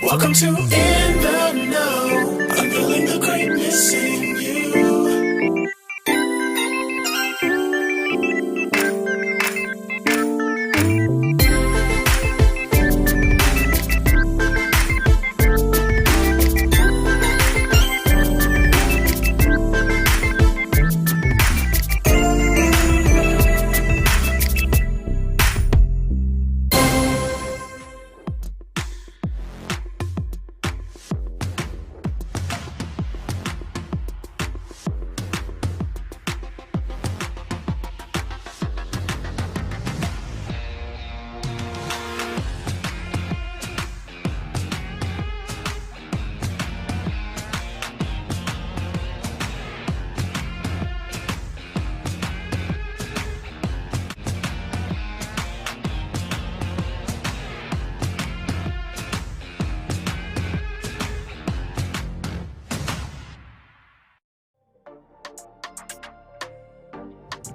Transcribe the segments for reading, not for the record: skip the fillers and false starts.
Welcome to In the Know, unveiling the greatness in you.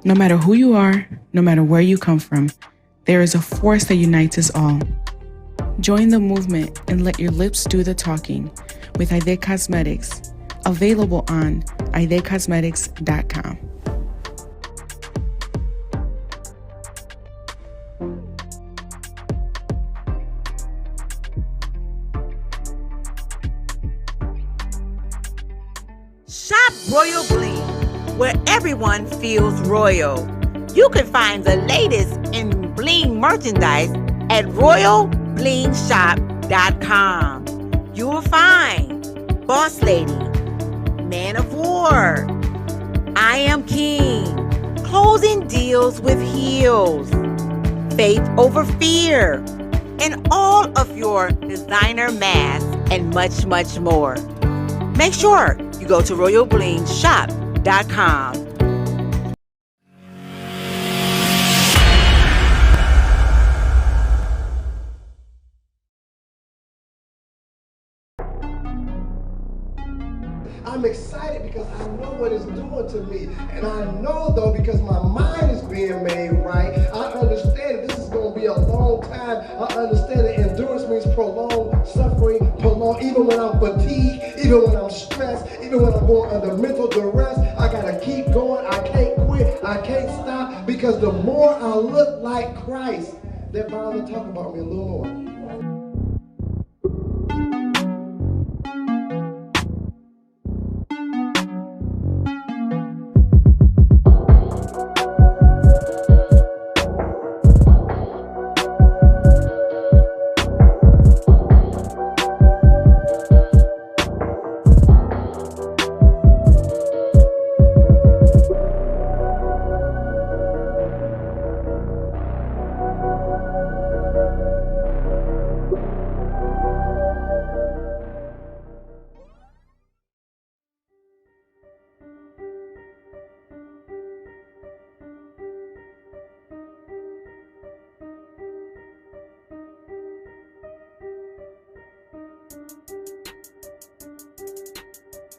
No matter who you are, no matter where you come from, there is a force that unites us all. Join the movement and let your lips do the talking with Aide Cosmetics, available on aidecosmetics.com. Shop Royal Bling, where everyone feels royal. You can find the latest in bling merchandise at royalblingshop.com. You will find Boss Lady, Man of War, I Am King, Closing Deals with Heels, Faith Over Fear, and all of your designer masks and much, much more. Make sure you go to royalblingshop.com. I'm excited because I know what it's doing to me. And I know, though, because my mind is being made right, I understand this is going to be a long time. I understand that endurance means prolonged suffering, even when I'm fatigued, even when I'm stressed, even when I'm going under mental duress. I got to keep going. I can't quit. I can't stop, because the more I look like Christ, they're bound to talk about me a little more.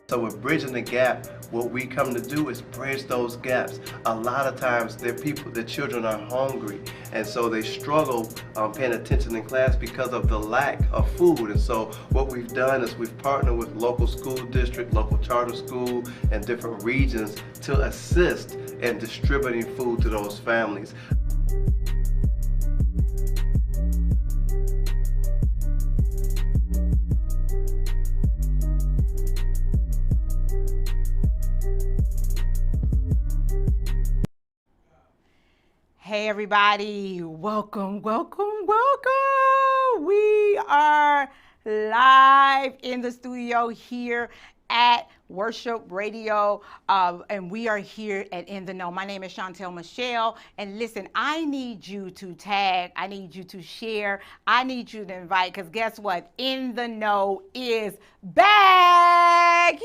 So with Bridging the Gap, what we come to do is bridge those gaps. A lot of times the children are hungry, and so they struggle paying attention in class because of the lack of food. And so what we've done is we've partnered with local school district, local charter school, and different regions to assist in distributing food to those families. Hey everybody, welcome. We are live in the studio here at Worship Radio, and we are here at In the Know. My name is Chantel Michelle, and listen, I need you to tag, I need you to share, I need you to invite, because guess what? In the Know is back! Yay!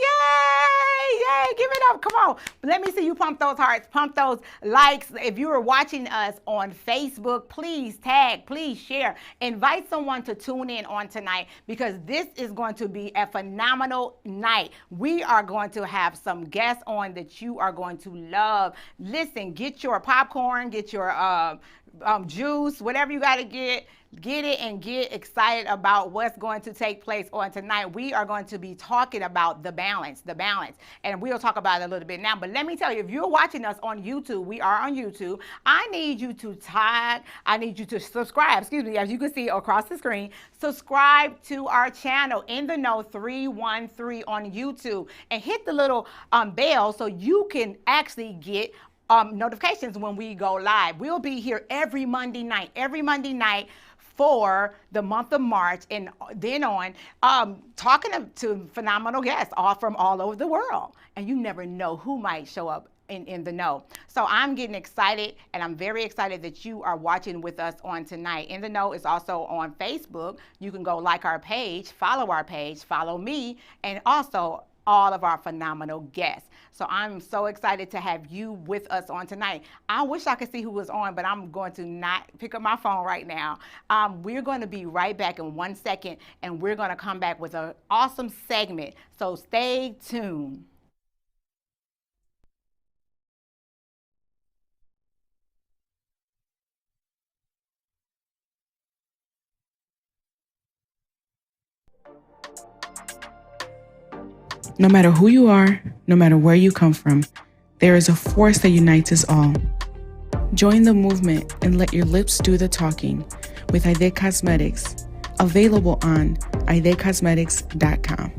Give it up, come on. Let me see you pump those hearts, pump those likes. If you are watching us on Facebook, please tag, please share. Invite someone to tune in on tonight, because this is going to be a phenomenal night. We are going to have some guests on that you are going to love. Listen, get your popcorn, get your juice, whatever you got to get it and get excited about what's going to take place on tonight. We are going to be talking about the balance, and we'll talk about it a little bit now. But let me tell you, if you're watching us on YouTube, we are on YouTube. I need you to subscribe, as you can see across the screen. Subscribe to our channel, In the Know 313 on YouTube, and hit the little bell so you can actually get notifications when we go live. We'll be here every Monday night for the month of March, and then on talking to phenomenal guests all from all over the world. And you never know who might show up in the know. So I'm getting excited, and I'm very excited that you are watching with us on tonight. In the Know is also on Facebook. You can go like our page, follow me, and also all of our phenomenal guests. So I'm so excited to have you with us on tonight. I wish I could see who was on, but I'm going to not pick up my phone right now. We're going to be right back in 1 second, and we're going to come back with an awesome segment. So stay tuned. No matter who you are, no matter where you come from, there is a force that unites us all. Join the movement and let your lips do the talking with Aide Cosmetics, available on aidecosmetics.com.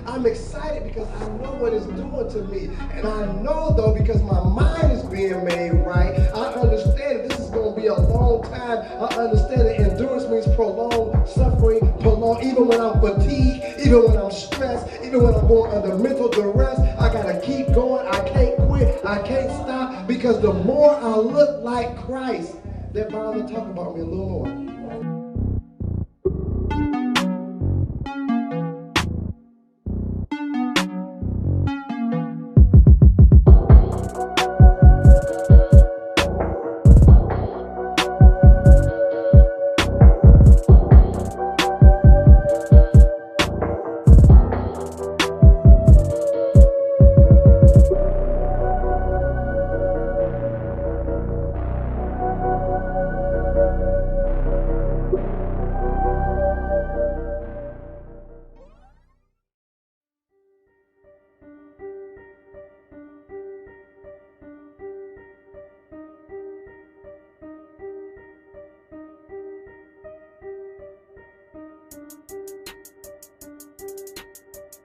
I'm excited because I know what it's doing to me. And I know, though, because my mind is being made right, I understand that this is going to be a long time. I understand that endurance means prolonged suffering, even when I'm fatigued, even when I'm stressed, even when I'm going under mental duress. I got to keep going. I can't quit. I can't stop, because the more I look like Christ, they're bound to talk about me a little more.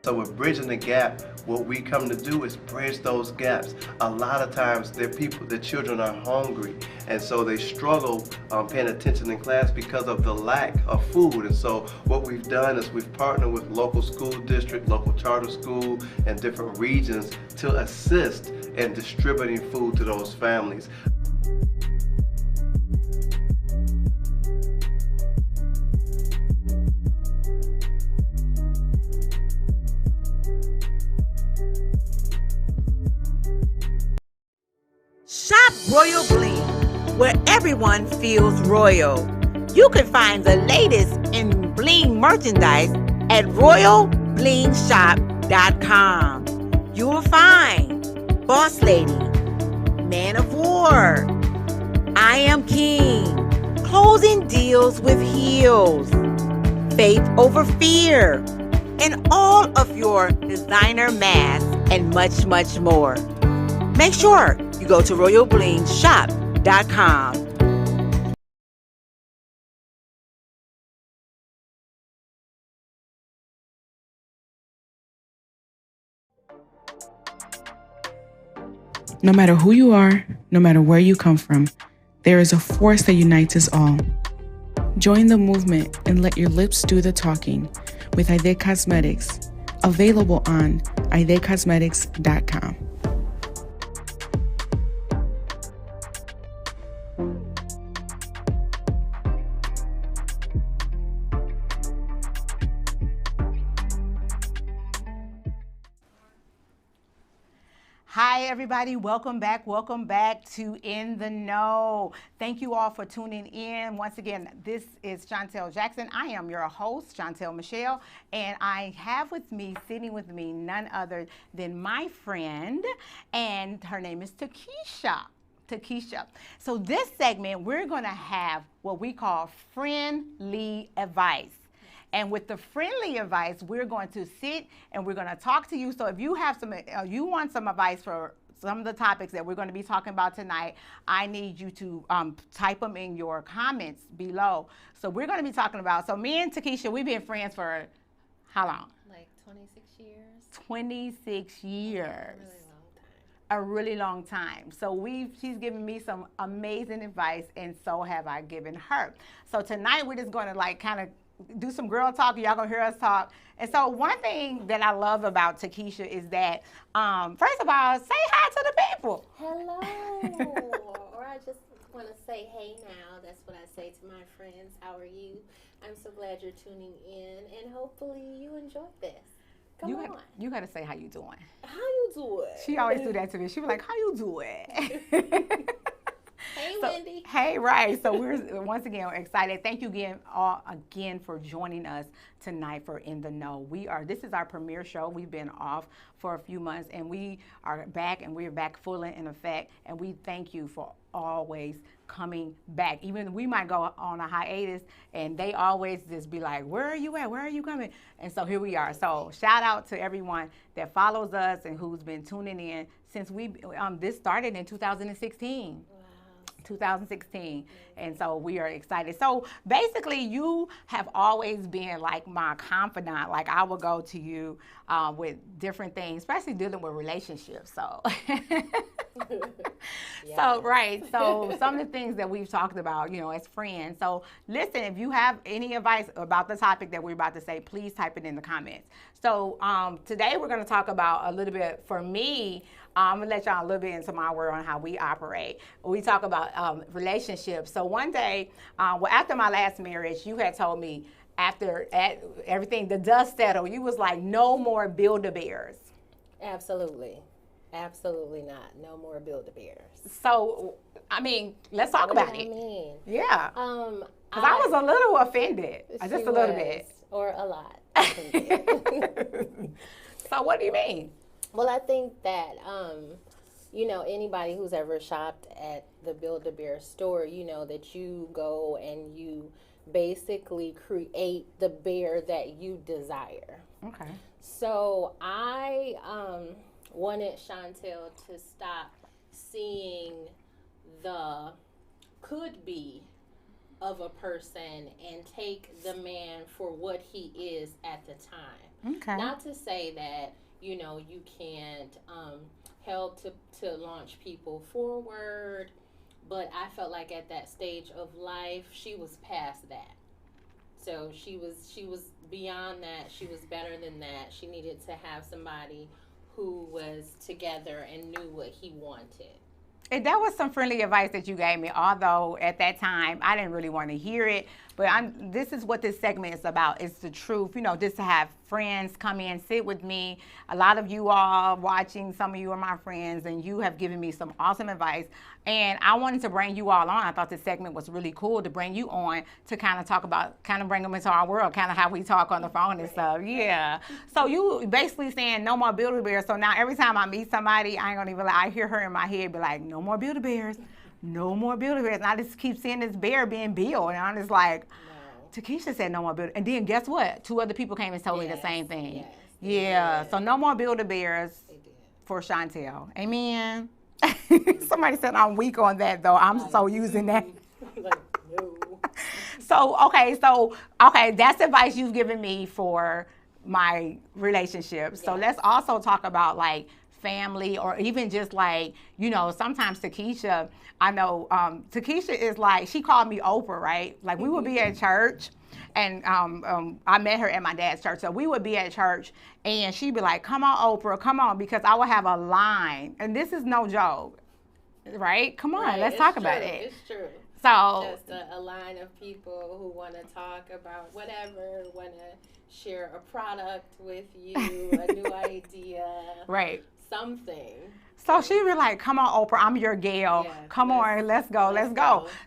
So with Bridging the Gap, what we come to do is bridge those gaps. A lot of times the children are hungry, and so they struggle paying attention in class because of the lack of food. And so what we've done is we've partnered with local school district, local charter school, and different regions to assist in distributing food to those families. Shop Royal Bling, where everyone feels royal. You can find the latest in bling merchandise at royalblingshop.com. You will find Boss Lady, Man of War, I Am King, Closing Deals with Heels, Faith Over Fear, and all of your designer masks and much, much more. Make sure you go to royalblingshop.com. No matter who you are, no matter where you come from, there is a force that unites us all. Join the movement and let your lips do the talking with Aide Cosmetics, available on aidecosmetics.com. Hi, everybody. Welcome back. Welcome back to In the Know. Thank you all for tuning in. Once again, this is Chantel Jackson. I am your host, Chantel Michelle, and I have with me, sitting with me, none other than my friend, and her name is Takesha. So this segment, we're going to have what we call friendly advice. And with the friendly advice, we're going to sit and we're going to talk to you. So if you have you want some advice for some of the topics that we're going to be talking about tonight, I need you to type them in your comments below. So we're going to be talking about, so me and Takesha, we've been friends for how long? Like 26 years. 26 years. A really long time. A really long time. So she's given me some amazing advice, and so have I given her. So tonight we're just going to like kind of do some girl talk. Y'all gonna hear us talk. And so one thing that I love about Takesha is that, first of all, say hi to the people. Hello. Or I just want to say hey now. That's what I say to my friends. How are you? I'm so glad you're tuning in, and hopefully you enjoyed this. Come on. You gotta say how you doing. How you doing? She always do that to me. She was like, how you doing? Hey, So, Wendy. hey, right. So we're once again excited. Thank you again for joining us tonight for In the Know. This is our premiere show. We've been off for a few months, and we are back, and we're back full in effect. And we thank you for always coming back. Even we might go on a hiatus, and they always just be like, where are you at? Where are you coming? And so here we are. So shout out to everyone that follows us and who's been tuning in since this started in 2016. 2016, and so we are excited. So basically, you have always been like my confidant. Like I would go to you with different things, especially dealing with relationships. So, so right. So some of the things that we've talked about, as friends. So listen, if you have any advice about the topic that we're about to say, please type it in the comments. So today we're going to talk about a little bit, for me, I'm going to let y'all a little bit into my world on how we operate. We talk about relationships. So one day, after my last marriage, you had told me after everything, the dust settled, you was like, no more Build-A-Bears. Absolutely. Absolutely not. No more Build-A-Bears. So, I mean, let's talk about it. I mean? Yeah. Because I was a little offended. Just a little bit. Or a lot. So what do you mean? Well, I think that, anybody who's ever shopped at the Build-A-Bear store, you know that you go and you basically create the bear that you desire. Okay. So I wanted Chantel to stop seeing the could be of a person and take the man for what he is at the time. Okay. Not to say that, you can't help to launch people forward, but I felt like at that stage of life, she was past that. So she was beyond that. She was better than that. She needed to have somebody who was together and knew what he wanted. And that was some friendly advice that you gave me, although at that time I didn't really want to hear it. But this is what this segment is about. It's the truth, just to have friends come in, sit with me. A lot of you all watching, some of you are my friends, and you have given me some awesome advice. And I wanted to bring you all on. I thought this segment was really cool to bring you on to kind of talk about, kind of bring them into our world, kind of how we talk on the phone and stuff. Yeah. So you basically saying no more Build-A-Bears. So now every time I meet somebody, I ain't gonna even I hear her in my head be like, no more Build-A-Bears. No more Build-A-Bears. And I just keep seeing this bear being built. And I'm just like, no. Takesha said no more Build-A-Bears. And then guess what? 2 other people came and told me the same thing. Yes, yeah. So no more Build-A-Bears for Chantel. Amen. Somebody said I'm weak on that, though. I'm so using that. Like, no. So, okay, that's advice you've given me for my relationship. So let's also talk about like family, or even just like, sometimes Takesha, I know Takesha is like, she called me Oprah, right? Like we would be at church, and I met her at my dad's church. So we would be at church and she'd be like, come on, Oprah, come on, because I would have a line. And this is no joke, right? Come on, let's talk about it. It's true. So Just a line of people who want to talk about whatever, want to share a product with you, a new idea, right. something. So she was like, "Come on, Oprah, I'm your gal. Yeah, Come on, let's go." let's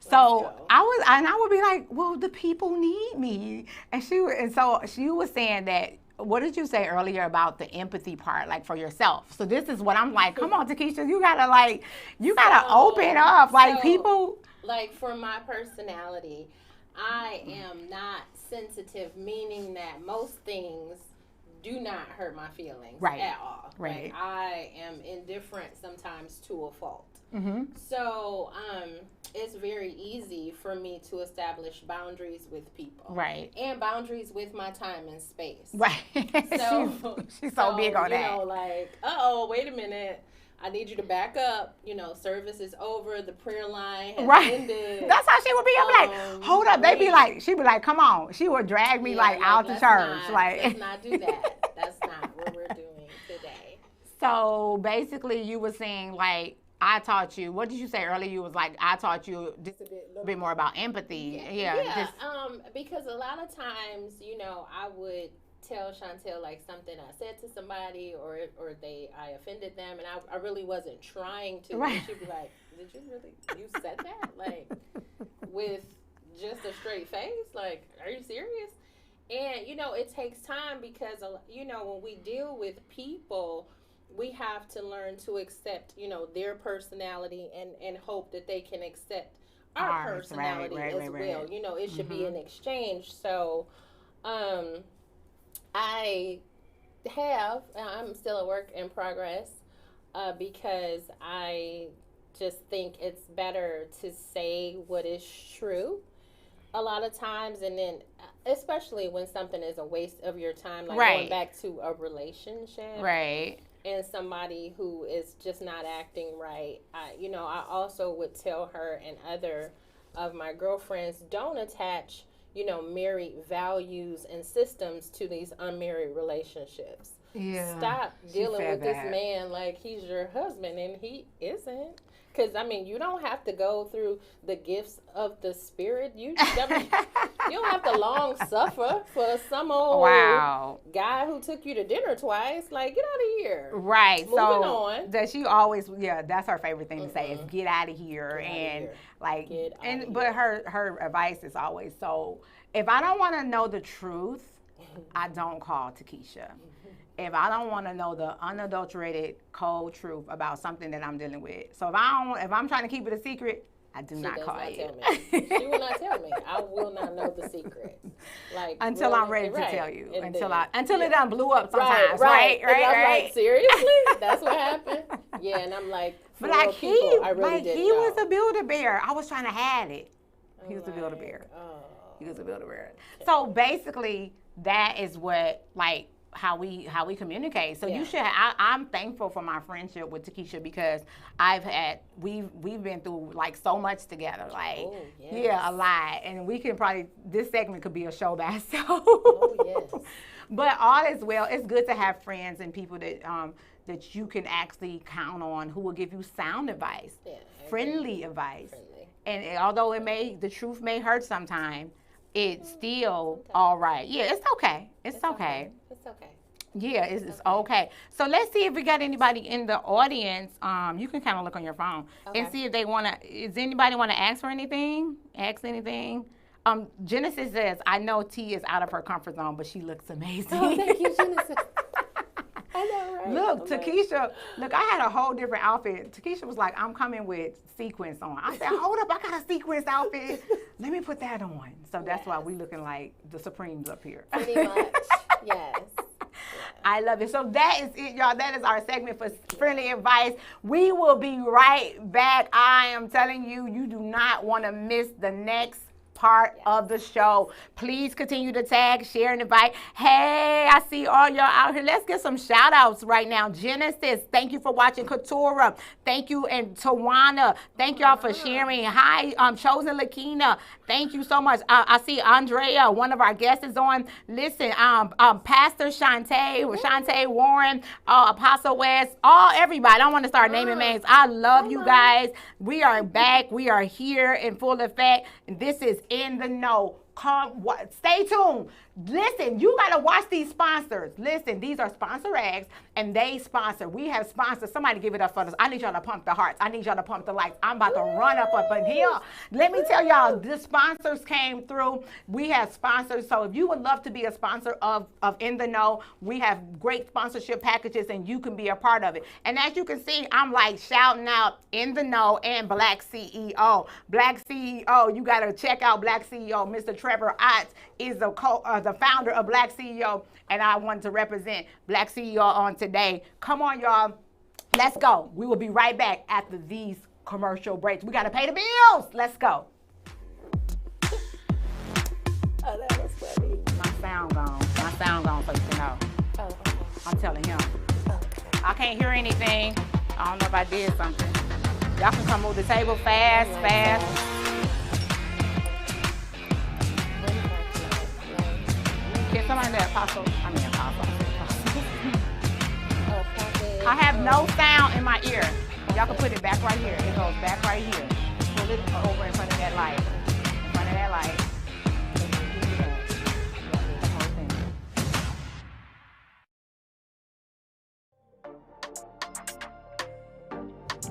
So go. I would be like, "Well, the people need me," and so she was saying that. What did you say earlier about the empathy part, like for yourself? So this is what I'm like. Come on, Takesha, you gotta open up, like so- people. Like for my personality, I am not sensitive, meaning that most things do not hurt my feelings Right. at all. Right. Like I am indifferent sometimes to a fault. Mm-hmm. So it's very easy for me to establish boundaries with people. Right. And boundaries with my time and space. Right. So she's so big on you that. know, like, wait a minute. I need you to back up. You know, service is over. The prayer line has Right. ended. That's how she would be. I'm like, hold up. They be wait. like, she'd be like, come on. She would drag me Yeah, out to let's church. let's not do that. That's not what we're doing today. So basically, you were saying like, I taught you. What did you say earlier? You was like, I taught you just a little bit more about empathy. Yeah. Because a lot of times, you know, I would tell Chantel like something I said to somebody, or I offended them, and I really wasn't trying to. Right. And she'd be like, "Did you said that like with just a straight face? Like, are you serious?" And you know, it takes time because you know, when we deal with people, we have to learn to accept, you know, their personality and hope that they can accept our Ours, personality right, as right. well. You know, it should be an exchange. So, I'm still a work in progress because I just think it's better to say what is true a lot of times, and then especially when something is a waste of your time, like Right. going back to a relationship. Right. And somebody who is just not acting right. I also would tell her and other of my girlfriends, don't attach, you know, married values and systems to these unmarried relationships. Yeah. Stop she dealing said with this that. man like he's your husband, and he isn't. Because, I mean, you don't have to go through the gifts of the Spirit. You don't have to long suffer for some old Wow. guy who took you to dinner twice. Like, get out of here. Right. Moving so on. does she always? Yeah, that's her favorite thing to say is get out of here Get outta and here. like Get outta and here. but her advice is always so. If I don't want to know the truth, I don't call Takesha. If I don't want to know the unadulterated cold truth about something that I'm dealing with, so if I'm trying to keep it a secret, I do She not does call not you. tell me. She will not tell me. I will not know the secret. Like Until really, I'm ready to right. tell you. And Until then- it done blew up Right, sometimes. Right. And I'm like, seriously? Right. That's what happened? Yeah, and I'm like, for But real like people, I really didn't he know. was a Build-A-Bear. I was trying to hide it. He was a Like, Build-A-Bear. oh. He was a Build-A-Bear. So basically, that is what like how we communicate. So Yeah. you should. I'm thankful for my friendship with Takesha because we've been through like so much together. Like Oh, yes. yeah, a lot, and we can probably this segment could be a show by itself. Oh, yes. But all is well. It's good to have friends and people that you can actually count on who will give you sound advice, Yeah, I agree. friendly advice. Friendly. And although the truth may hurt sometime, it's still all right. Yeah, it's okay. It's okay. It's okay. Yeah, it's okay. So let's see if we got anybody in the audience. You can kind of look on your phone and Okay. see if they want to. Does anybody want to ask for anything? Ask anything? Genesis says, I know T is out of her comfort zone, but she looks amazing. Oh, thank you, Genesis. I know, right? Look, I'm like, Takesha, look, I had a whole different outfit. Takesha was like, I'm coming with sequins on. I said, hold up, I got a sequins outfit. Let me put that on. So that's why we looking like the Supremes up here. Pretty much, yes. I love it. So that is it, y'all. That is our segment for friendly advice. We will be right back. I am telling you, you do not want to miss the next part of the show. Please continue to tag, share, and invite. Hey, I see all y'all out here. Let's get some shout outs right now. Genesis, thank you for watching. Katura, thank you. And Tawana, thank y'all for sharing. Hi, Chosen Lakina, thank you so much. I see Andrea, one of our guests is on. Listen, Pastor Shantae Warren, Apostle West, everybody. I don't want to start naming names. I love you guys. We are back. We are here in full effect. And this is In the Know. Stay tuned. Listen, you got to watch these sponsors. Listen, these are sponsor eggs, and they sponsor. We have sponsors. Somebody give it up for us. I need y'all to pump the hearts. I need y'all to pump the likes. I'm about to run up in here. Let me tell y'all, the sponsors came through. We have sponsors. So if you would love to be a sponsor of In the Know, we have great sponsorship packages, and you can be a part of it. And as you can see, I'm like shouting out In the Know and Black CEO. Black CEO, you got to check out Black CEO. Mr. Trevor Ott is the founder of Black CEO, and I want to represent Black CEO on today. Come on, y'all. Let's go. We will be right back after these commercial breaks. We got to pay the bills. Let's go. Oh, that was funny. My sound gone, so you can know. Oh, okay. I'm telling him. Okay. I can't hear anything. I don't know if I did something. Y'all can come move the table fast. Can somebody let Apostle? I have no sound in my ear. Y'all can put it back right here. It goes back right here. Pull it over in front of that light. In front of that light.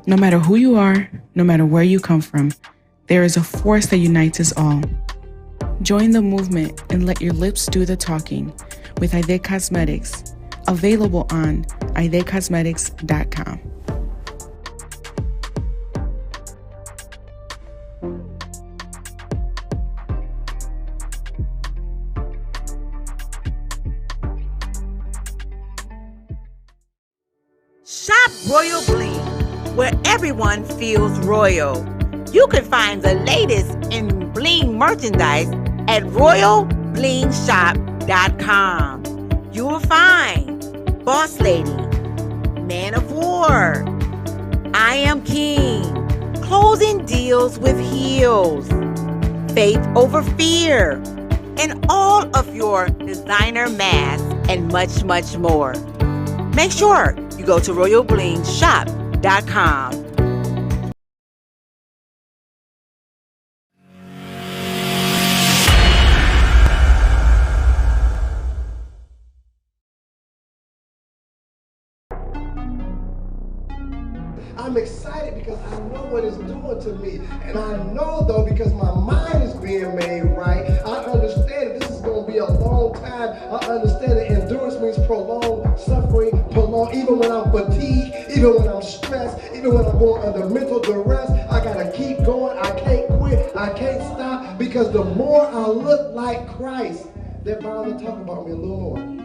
No matter who you are, no matter where you come from, there is a force that unites us all. Join the movement and let your lips do the talking with Aide Cosmetics, available on aidecosmetics.com. Shop Royal Bling, where everyone feels royal. You can find the latest in bling merchandise at royalblingshop.com. You will find Boss Lady, Man of War, I Am King, Closing Deals with Heels, Faith Over Fear, and all of your designer masks and much, much more. Make sure you go to royalblingshop.com. I'm excited because I know what it's doing to me. And I know, though, because my mind is being made right, I understand that this is going to be a long time. I understand that endurance means prolonged suffering, even when I'm fatigued, even when I'm stressed, even when I'm going under mental duress. I got to keep going. I can't quit. I can't stop, because the more I look like Christ, they're bound to talk about me a little more.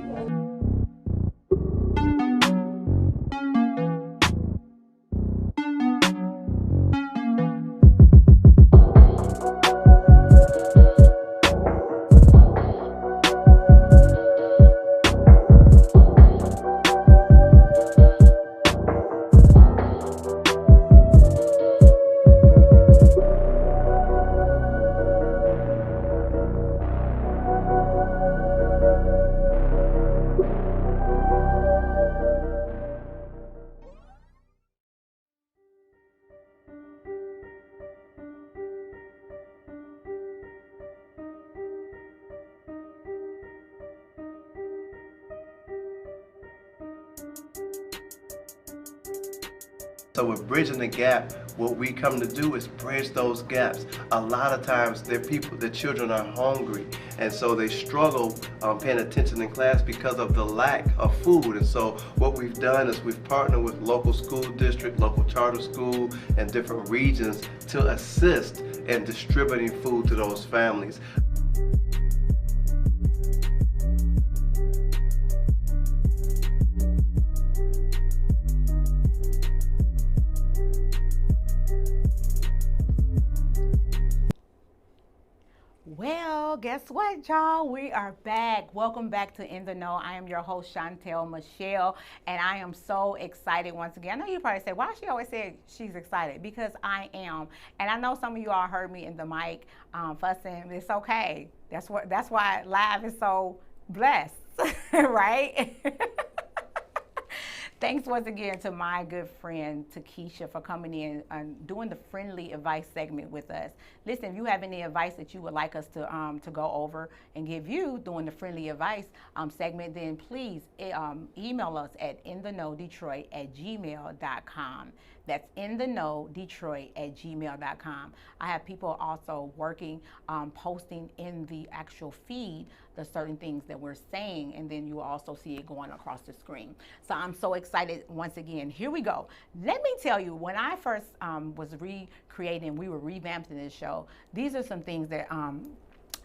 So with Bridging the Gap, what we come to do is bridge those gaps. A lot of times the children are hungry, and so they struggle paying attention in class because of the lack of food. And so what we've done is we've partnered with local school district, local charter school, and different regions to assist in distributing food to those families. Well, guess what, y'all? We are back. Welcome back to In the Know. I am your host, Chantel Michelle, and I am so excited once again. I know you probably say, why she always say she's excited? Because I am. And I know some of you all heard me in the mic fussing. It's okay. That's why live is so blessed, right? Thanks once again to my good friend Takesha for coming in and doing the friendly advice segment with us. Listen, if you have any advice that you would like us to go over and give you during the friendly advice segment, then please email us at intheknowdetroit@gmail.com. That's intheknowdetroit@gmail.com. I have people also working, posting in the actual feed the certain things that we're saying, and then you will also see it going across the screen. So I'm so excited once again. Here we go. Let me tell you, when I first was recreating, we were revamping this show, these are some things that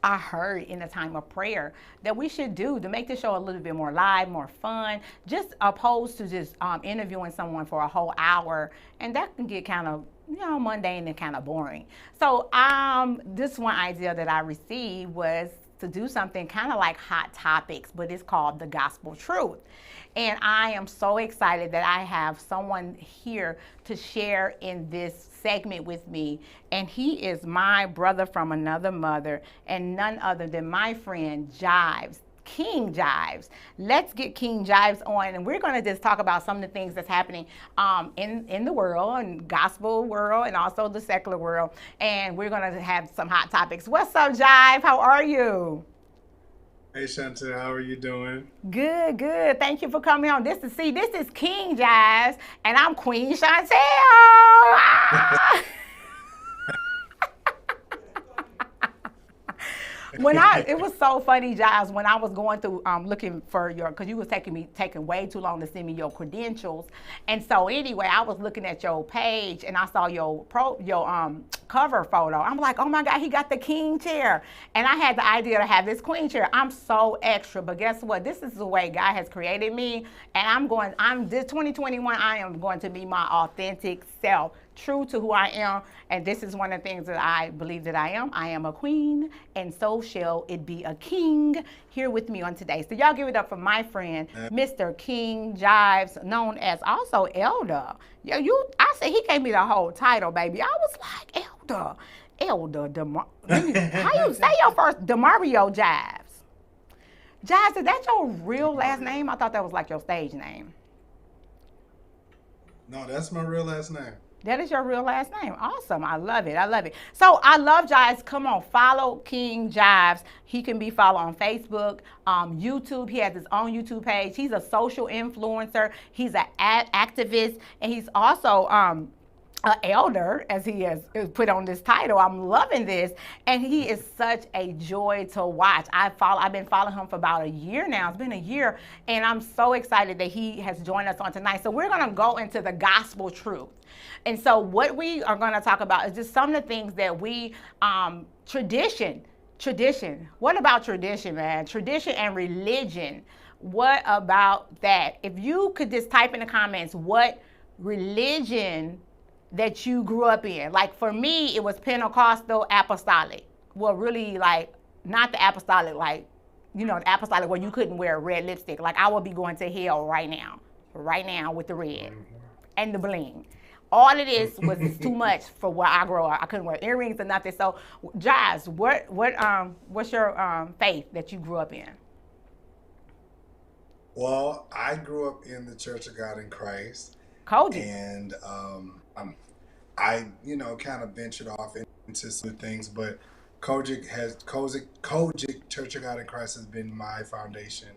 I heard in a time of prayer that we should do to make the show a little bit more live, more fun, just opposed to just interviewing someone for a whole hour, and that can get kind of mundane and kind of boring. So this one idea that I received was to do something kind of like Hot Topics, but it's called The Gospel Truth. And I am so excited that I have someone here to share in this segment with me. And he is my brother from another mother, and none other than my friend Jives, King Jives. Let's get King Jives on, and we're going to just talk about some of the things that's happening in the world, and gospel world, and also the secular world. And we're going to have some hot topics. What's up, Jive? How are you? Hey Chantel, how are you doing? Good, good. Thank you for coming on. This is King Jives, and I'm Queen Chantel. It was so funny, Giles, when I was going through looking for because you was taking way too long to send me your credentials. And so anyway, I was looking at your page and I saw your cover photo. I'm like, oh my God, he got the king chair. And I had the idea to have this queen chair. I'm so extra, but guess what? This is the way God has created me. And this 2021, I am going to be my authentic self, true to who I am. And this is one of the things that I believe that I am. I am a queen, and so shall it be a king here with me on today. So y'all give it up for my friend, Mr. King Jives, known as also Elder. I said he gave me the whole title, baby. I was like, Elder, how you say your first, Demario Jives? Jives, is that your real last name? I thought that was like your stage name. No, that's my real last name. That is your real last name. Awesome. I love it. I love it. So I love Jives. Come on, follow King Jives. He can be followed on Facebook, YouTube. He has his own YouTube page. He's a social influencer. He's an activist, and he's also an elder, as he has put on this title. I'm loving this, and he is such a joy to watch. I've been following him for about a year now. It's been a year, and I'm so excited that he has joined us on tonight. So we're going to go into the gospel truth. And so what we are going to talk about is just some of the things that we, tradition. What about tradition, man? Tradition and religion. What about that? If you could just type in the comments what religion that you grew up in. Like for me, it was Pentecostal apostolic. Well, really like not the apostolic, like, the apostolic where you couldn't wear red lipstick. Like I would be going to hell right now with the red and the bling. All of this was too much for where I grew up. I couldn't wear earrings or nothing. So, Jives, what's your faith that you grew up in? Well, I grew up in the Church of God in Christ. Koji. And I kind of ventured off into some things, but Kojic Church of God in Christ has been my foundation.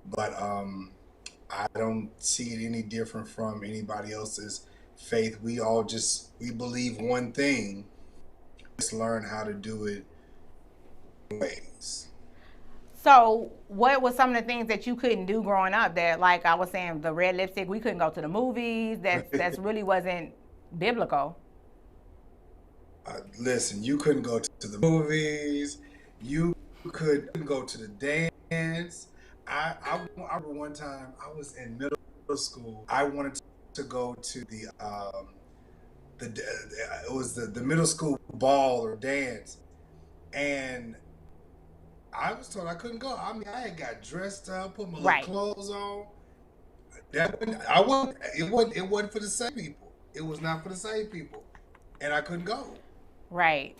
But I don't see it any different from anybody else's faith. We believe one thing, just learn how to do it ways. So what was some of the things that you couldn't do growing up that, like I was saying, the red lipstick, we couldn't go to the movies, that's really wasn't biblical? Listen, you couldn't go to the movies, you couldn't go to the dance. I remember one time I was in middle school. I wanted to go to the middle school ball or dance, And I was told I couldn't go. I mean, I had got dressed up, put my little Right. clothes on. That wasn't, I wasn't. It wasn't for the same people. It was not for the same people, and I couldn't go. Right.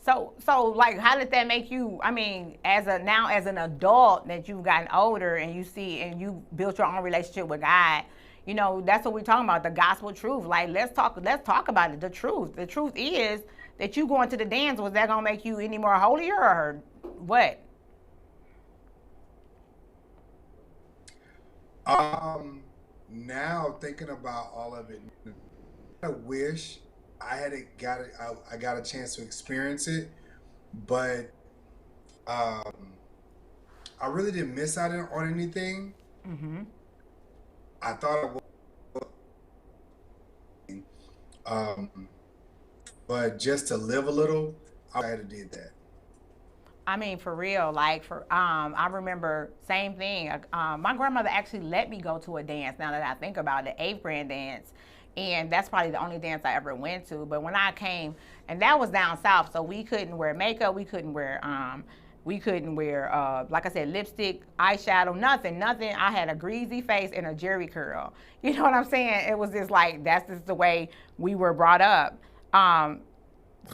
So like, how did that make you? I mean, as an adult that you've gotten older and you see and you built your own relationship with God, that's what we're talking about, the gospel truth. Like, let's talk about it. The truth. The truth is that you going to the dance, was that gonna make you any more holier or what? Now thinking about all of it, I wish I got a chance to experience it, but I really didn't miss out on anything. Mm-hmm. I thought I would, but just to live a little, I had to did that. I mean, for real, like I remember same thing. My grandmother actually let me go to a dance. Now that I think about it, 8th grade dance, and that's probably the only dance I ever went to. But when I came, and that was down south, so we couldn't wear makeup, we couldn't wear like I said, lipstick, eyeshadow, nothing. I had a greasy face and a jerry curl. You know what I'm saying? It was just like that's just the way we were brought up.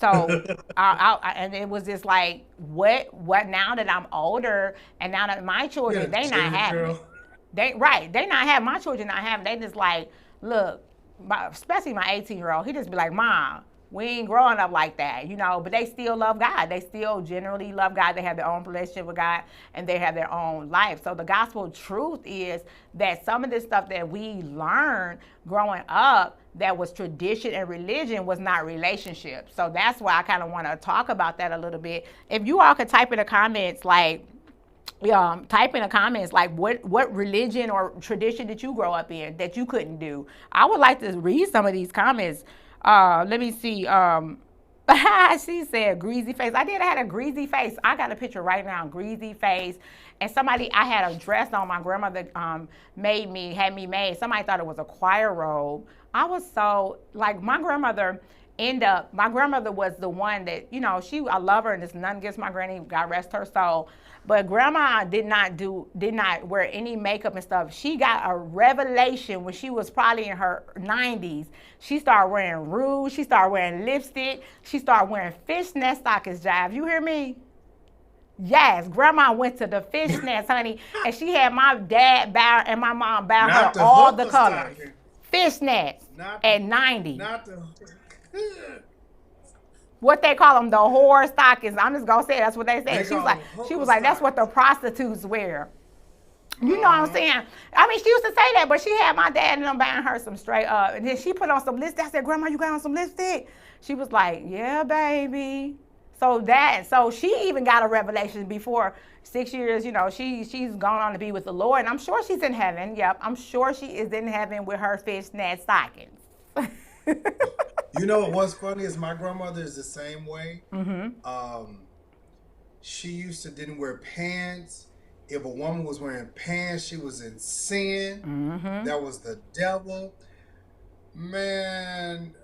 So, and it was just like, what? Now that I'm older, and now that my children, they not having it. They not having, my children not having. They just like, look, especially my 18-year-old, he just be like, Mom, we ain't growing up like that, but they still love God. They still generally love God. They have their own relationship with God, and they have their own life. So the gospel truth is that some of this stuff that we learned growing up that was tradition and religion was not relationship. So that's why I kind of want to talk about that a little bit. If you all could type in the comments, like, what religion or tradition did you grow up in that you couldn't do? I would like to read some of these comments. Let me see. She said greasy face. I had a greasy face. I got a picture right now, greasy face. And I had a dress on my grandmother had me made. Somebody thought it was a choir robe. I was so, like, my grandmother was the one that, I love her, and it's none against my granny, God rest her soul. But grandma did not wear any makeup and stuff. She got a revelation when she was probably in her 90s. She started wearing rouge. She started wearing lipstick. She started wearing fishnet stockings, Jive. You hear me? Yes, grandma went to the fishnets, honey, and she had my dad bow and my mom bow her all the colors. Fishnets at 90. What they call them, the whore stockings. I'm just gonna say that's what they say. She was like, that's what the prostitutes wear. You know what I'm saying? I mean, she used to say that, but she had my dad and them buying her some straight up. And then she put on some lipstick. I said, Grandma, you got on some lipstick? She was like, yeah, baby. So she even got a revelation before 6 years, she's gone on to be with the Lord. And I'm sure she's in heaven. Yep, I'm sure she is in heaven with her fishnet stockings. What's funny is my grandmother is the same way. Mm-hmm. She didn't wear pants. If a woman was wearing pants, she was in sin. Mm-hmm. That was the devil. Man,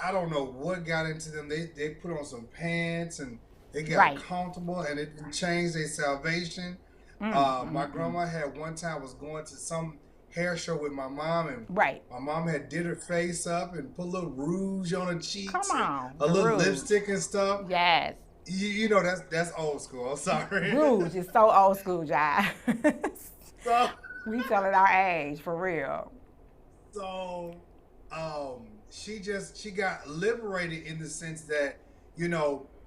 I don't know what got into them. They put on some pants and they got comfortable, and it didn't change their salvation. My grandma had one time was going to some hair show with my mom, and my mom had did her face up and put a little rouge on her cheeks, a little lipstick and stuff. Yes. That's old school. I'm sorry. Rouge is so old school, Jai. So we telling our age for real. So, she got liberated in the sense that,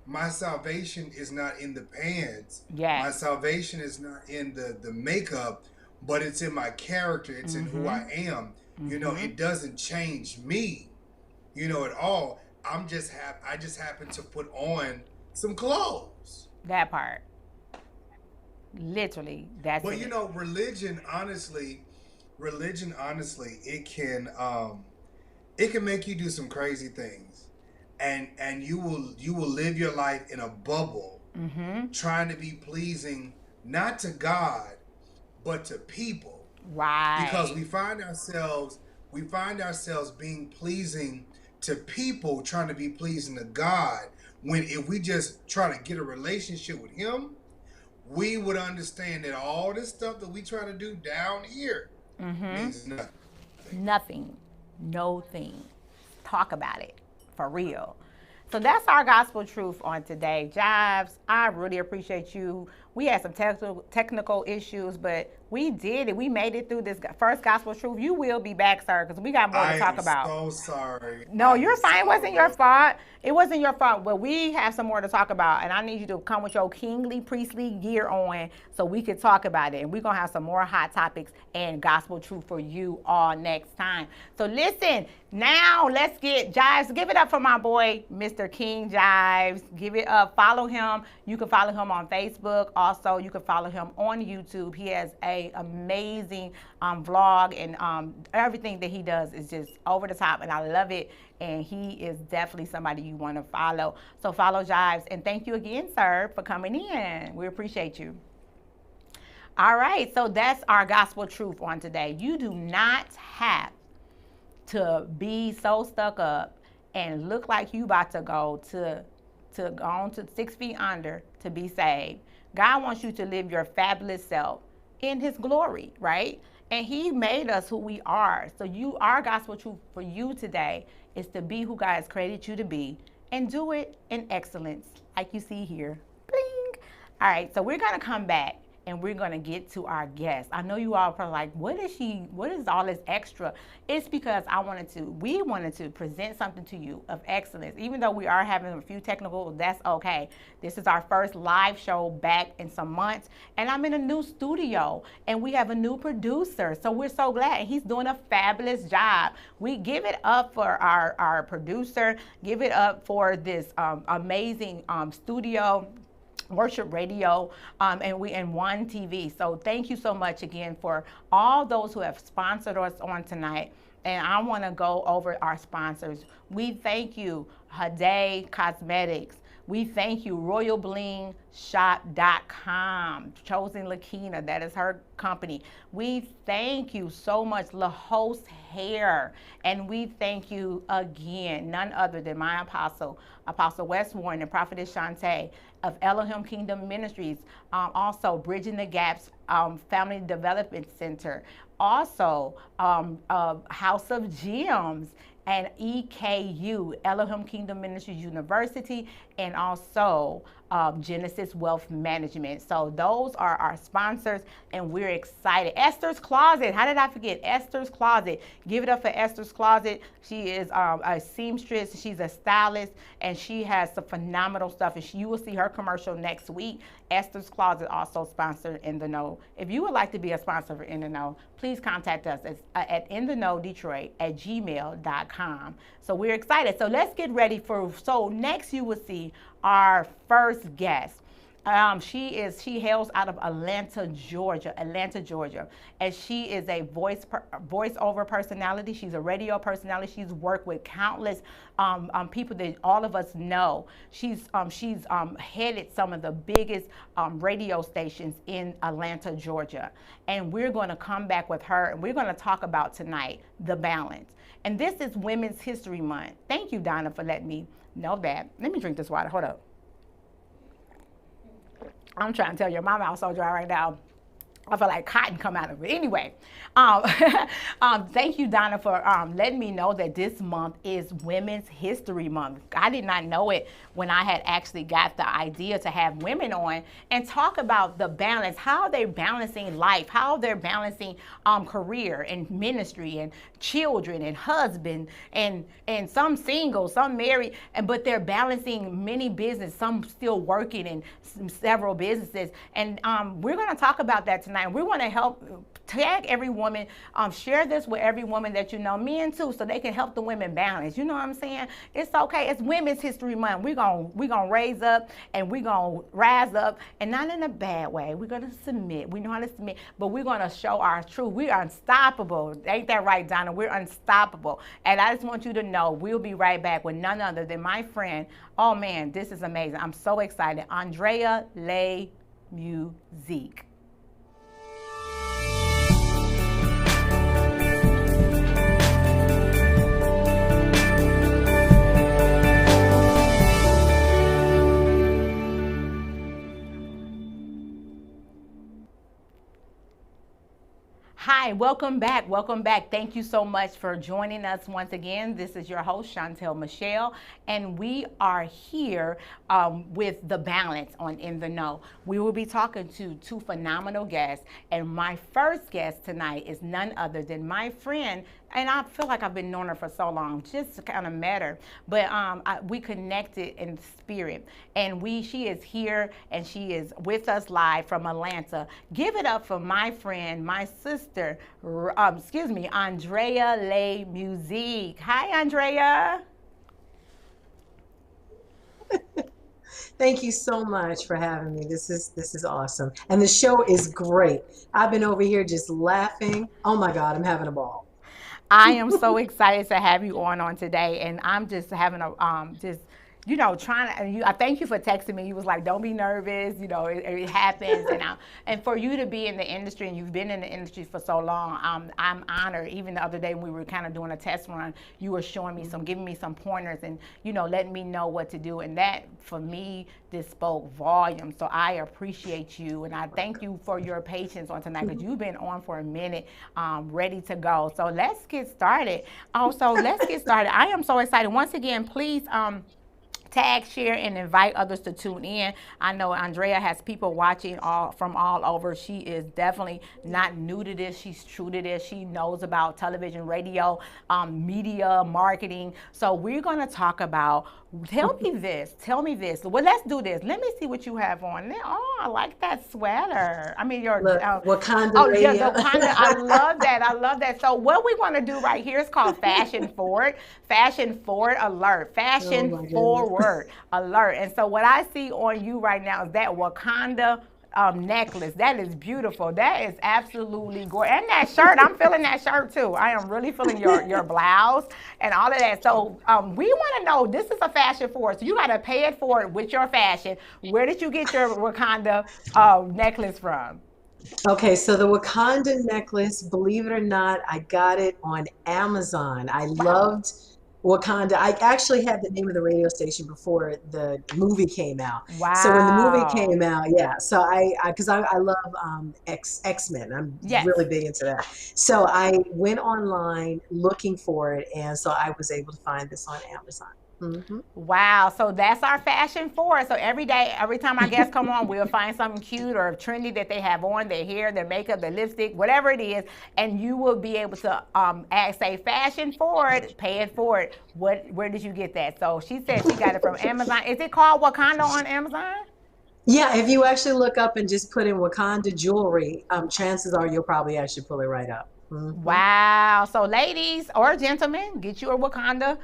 my salvation is not in the pants. Yes. My salvation is not in the makeup, but it's in my character. It's in who I am. It doesn't change me, at all. I just happen to put on some clothes. That part. Literally, that's but it. Religion honestly, it can make you do some crazy things, and you will live your life in a bubble, trying to be pleasing not to God, but to people. Right. Because we find ourselves being pleasing to people, trying to be pleasing to God, when if we just try to get a relationship with him, we would understand that all this stuff that we try to do down here means nothing. Nothing. No thing. Talk about it. For real. So that's our gospel truth on today. Jives, I really appreciate you. We had some technical issues, but we did it. We made it through this first gospel truth. You will be back, sir, because we got more to talk about. I'm so sorry. No, you're fine. It wasn't your fault. It wasn't your fault, but we have some more to talk about, and I need you to come with your kingly, priestly gear on so we can talk about it, and we're going to have some more hot topics and gospel truth for you all next time. So listen, now let's get Jives. Give it up for my boy, Mr. King Jives. Give it up. Follow him. You can follow him on Facebook. Also, you can follow him on YouTube. He has a amazing vlog, and everything that he does is just over the top, and I love it. And he is definitely somebody you want to follow. So follow Jives. And thank you again, sir, for coming in. We appreciate you. All right, so that's our gospel truth on today. You do not have to be so stuck up and look like you about to go on to 6 feet under to be saved. God wants you to live your fabulous self in his glory, right? And he made us who we are. So our gospel truth for you today is to be who God has created you to be and do it in excellence, like you see here. Bling. All right, so we're gonna come back and we're gonna get to our guest. I know you all are probably like, what is all this extra? It's because we wanted to present something to you of excellence. Even though we are having a few technical, that's okay. This is our first live show back in some months, and I'm in a new studio, and we have a new producer, so we're so glad, and he's doing a fabulous job. We give it up for our producer, give it up for this amazing studio, Worship Radio, and One TV. So thank you so much again for all those who have sponsored us on tonight. And I want to go over our sponsors. We thank you, Hade Cosmetics. We thank you, RoyalBlingShop.com, Chosen Lakina, that is her company. We thank you so much, La Host Hair. And we thank you again, none other than my Apostle Wes Warren and Prophetess Shantae of Elohim Kingdom Ministries. Also, Bridging the Gaps Family Development Center. Also, House of Gems and EKU, Elohim Kingdom Ministries University, and also Genesis Wealth Management. So those are our sponsors, and we're excited. Esther's Closet. How did I forget? Esther's Closet. Give it up for Esther's Closet. She is a seamstress. She's a stylist, and she has some phenomenal stuff. And you will see her commercial next week. Esther's Closet also sponsored In the Know. If you would like to be a sponsor for In the Know, please contact us at intheknowdetroit@gmail.com. So we're excited. So let's get ready so next you will see our first guest. She hails out of Atlanta, Georgia, and she is a voice-over personality. She's a radio personality. She's worked with countless people that all of us know. She's headed some of the biggest radio stations in Atlanta, Georgia, and we're going to come back with her, and we're going to talk about tonight the balance. And this is Women's History Month. Thank you, Donna, for letting me know that. Let me drink this water. Hold up. I'm trying to tell you, my mouth's so dry right now. I feel like cotton come out of it. Anyway, thank you, Donna, for letting me know that this month is Women's History Month. I did not know it when I had actually got the idea to have women on and talk about the balance, how they're balancing life, how they're balancing career and ministry and children and husband and some single, some married, but they're balancing many businesses, some still working in several businesses. And we're going to talk about that tonight. We want to help tag every woman, share this with every woman that you know, men too, so they can help the women balance. You know what I'm saying? It's okay. It's Women's History Month. We're gonna raise up and we're gonna rise up, and not in a bad way. We're gonna submit. We know how to submit, but we're gonna show our truth. We are unstoppable. Ain't that right, Donna? We're unstoppable. And I just want you to know we'll be right back with none other than my friend. Oh man, this is amazing. I'm so excited. Andrea Le Musique. Hi, welcome back. Welcome back. Thank you so much for joining us once again. This is your host, Chantel Michelle, and we are here with The Balance on In the Know. We will be talking to two phenomenal guests, and my first guest tonight is none other than my friend, and I feel like I've been knowing her for so long, just kind of met her, but we connected in spirit, and she is here, and she is with us live from Atlanta. Give it up for my friend, my sister, Andrea Lay Musique. Hi, Andrea. Thank you so much for having me. This is awesome. And the show is great. I've been over here just laughing. Oh my God, I'm having a ball. I am so excited to have you on today, and I'm just having a I thank you for texting me. You was like, "Don't be nervous," it happens, and for you to be in the industry, and you've been in the industry for so long, I'm honored. Even the other day when we were kind of doing a test run, you were showing me giving me some pointers, and letting me know what to do, and that for me this spoke volumes. So I appreciate you, and I thank you for your patience on tonight, because you've been on for a minute, ready to go. So let's get started. I am so excited. Once again, please tag, share, and invite others to tune in. I know Andrea has people watching from all over. She is definitely not new to this. She's true to this. She knows about television, radio, media, marketing. So we're going to talk about, tell me this. Well, let's do this. Let me see what you have on. Oh, I like that sweater. I mean, your Wakanda radio. Yeah, Wakanda. I love that. So what we want to do right here is called Fashion Forward. Fashion Forward alert. Fashion Forward alert. And so what I see on you right now is that Wakanda necklace. That is beautiful. That is absolutely gorgeous. And that shirt, I'm feeling that shirt too. I am really feeling your blouse and all of that. So we want to know, this is a fashion forward. So you got to pay it forward with your fashion. Where did you get your Wakanda necklace from? Okay, so the Wakanda necklace, believe it or not, I got it on Amazon. I loved Wakanda. I actually had the name of the radio station before the movie came out. Wow. So when the movie came out, yeah. So because I love X-Men. I'm really big into that. So I went online looking for it, and so I was able to find this on Amazon. Mm-hmm. Wow, so that's our fashion forward. So every time our guests come on, we'll find something cute or trendy that they have on, their hair, their makeup, their lipstick, whatever it is, and you will be able to say fashion forward, pay it forward. Where did you get that? So she said she got it from Amazon. Is it called Wakanda on Amazon? Yeah, if you actually look up and just put in Wakanda jewelry, chances are you'll probably actually pull it right up. Mm-hmm. Wow. So ladies or gentlemen, get your Wakanda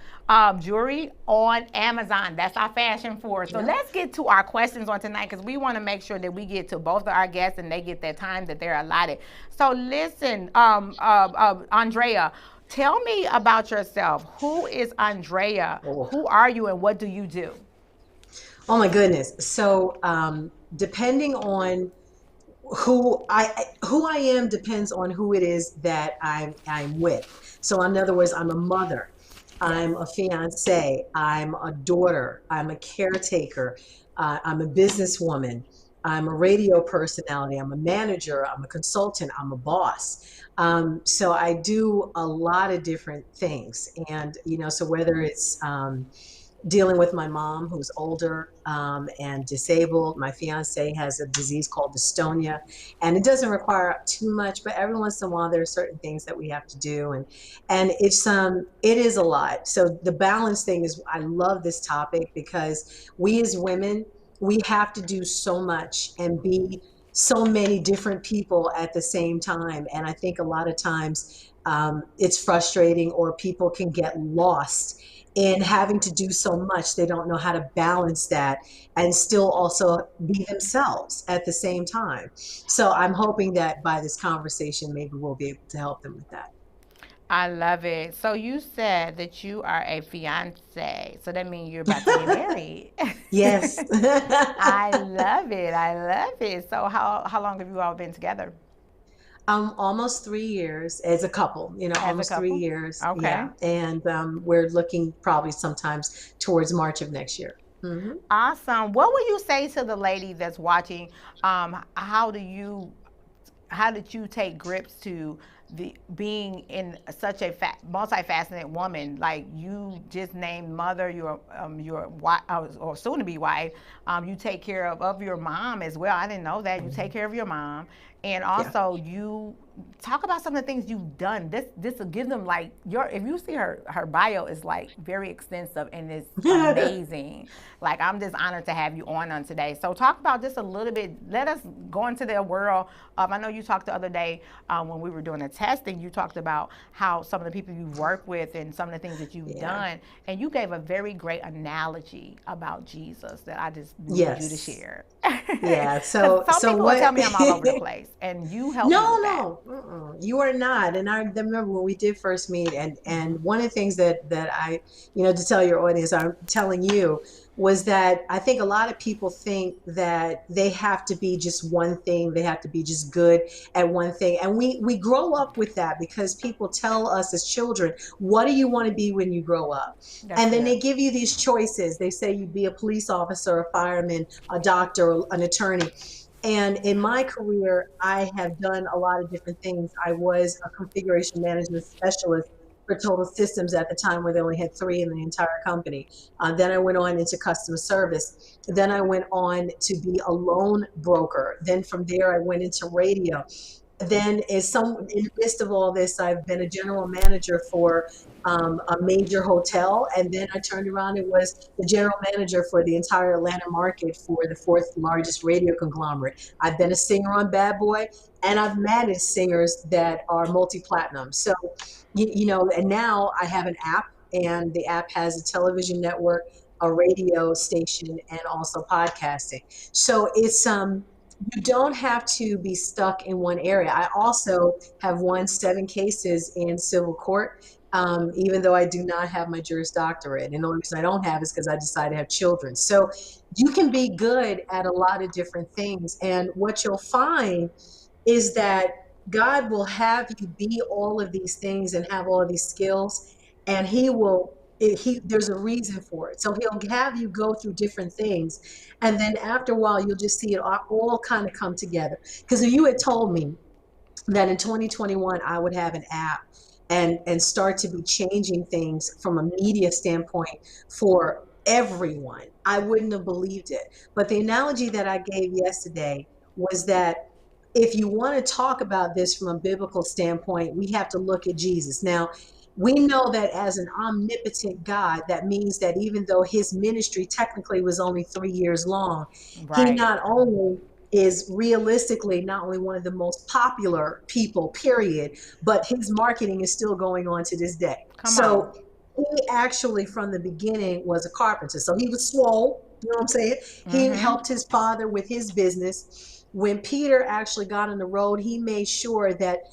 jewelry on Amazon. That's our fashion forward. So let's get to our questions on tonight, because we want to make sure that we get to both of our guests and they get their time that they're allotted. So listen, Andrea, tell me about yourself. Who is Andrea? Who are you and what do you do? Oh my goodness. So depending on who I am depends on who it is that I'm with. So in other words, I'm a mother, I'm a fiance, I'm a daughter, I'm a caretaker, I'm a businesswoman, I'm a radio personality, I'm a manager, I'm a consultant, I'm a boss. So I do a lot of different things, and so whether it's dealing with my mom, who's older and disabled. My fiance has a disease called dystonia, and it doesn't require too much, but every once in a while there are certain things that we have to do, and it is a lot. So the balance thing is, I love this topic because we as women, we have to do so much and be so many different people at the same time, and I think a lot of times it's frustrating, or people can get lost in having to do so much. They don't know how to balance that and still also be themselves at the same time. So I'm hoping that by this conversation, maybe we'll be able to help them with that. I love it. So you said that you are a fiance. So that means you're about to get married. Yes. I love it. So how long have you all been together? Almost 3 years as a couple, almost 3 years. Okay. Yeah. And we're looking probably sometimes towards March of next year. Mm-hmm. Awesome. What would you say to the lady that's watching? How do you did you take grips to the being in such a multifaceted woman? Like you just named mother, your wife, or soon to be wife. You take care of your mom as well. I didn't know that. You take care of your mom, and also you talk about some of the things you've done. This will give them like if you see her bio is like very extensive and it's amazing. Like I'm just honored to have you on today. So talk about this a little bit. Let us go into the world of, I know you talked the other day when we were doing the testing, you talked about how some of the people you work with and some of the things that you've done, and you gave a very great analogy about Jesus that I just need you to share. Yeah. So some people what? will tell me I'm all over the place, and you help me with that. You are not. And I remember when we did first meet, and one of the things that I, to tell your audience, I'm telling you, was that I think a lot of people think that they have to be just one thing. They have to be just good at one thing. And we grow up with that because people tell us as children, what do you want to be when you grow up? And then they give you these choices. They say you be a police officer, a fireman, a doctor, an attorney. And in my career, I have done a lot of different things. I was a configuration management specialist for Total Systems at the time, where they only had 3 in the entire company. Then I went on into customer service. Then I went on to be a loan broker. Then from there, I went into radio. Then in the midst of all this, I've been a general manager for a major hotel. And then I turned around and was the general manager for the entire Atlanta market for the 4th largest radio conglomerate. I've been a singer on Bad Boy, and I've managed singers that are multi-platinum. So, and now I have an app, and the app has a television network, a radio station, and also podcasting. So it's, you don't have to be stuck in one area. I also have won 7 cases in civil court, even though I do not have my Juris Doctorate. And the only reason I don't have is because I decided to have children. So you can be good at a lot of different things. And what you'll find is that God will have you be all of these things and have all of these skills, and there's a reason for it. So he'll have you go through different things, and then after a while, you'll just see it all kind of come together. Because if you had told me that in 2021 I would have an app and start to be changing things from a media standpoint for everyone, I wouldn't have believed it. But the analogy that I gave yesterday was that if you want to talk about this from a biblical standpoint, we have to look at Jesus. Now, we know that as an omnipotent God, that means that even though his ministry technically was only 3 years long, he not only is realistically not only one of the most popular people, period, but his marketing is still going on to this day. He actually, from the beginning, was a carpenter. So he was swole, you know what I'm saying? He helped his father with his business. When Peter actually got on the road, he made sure that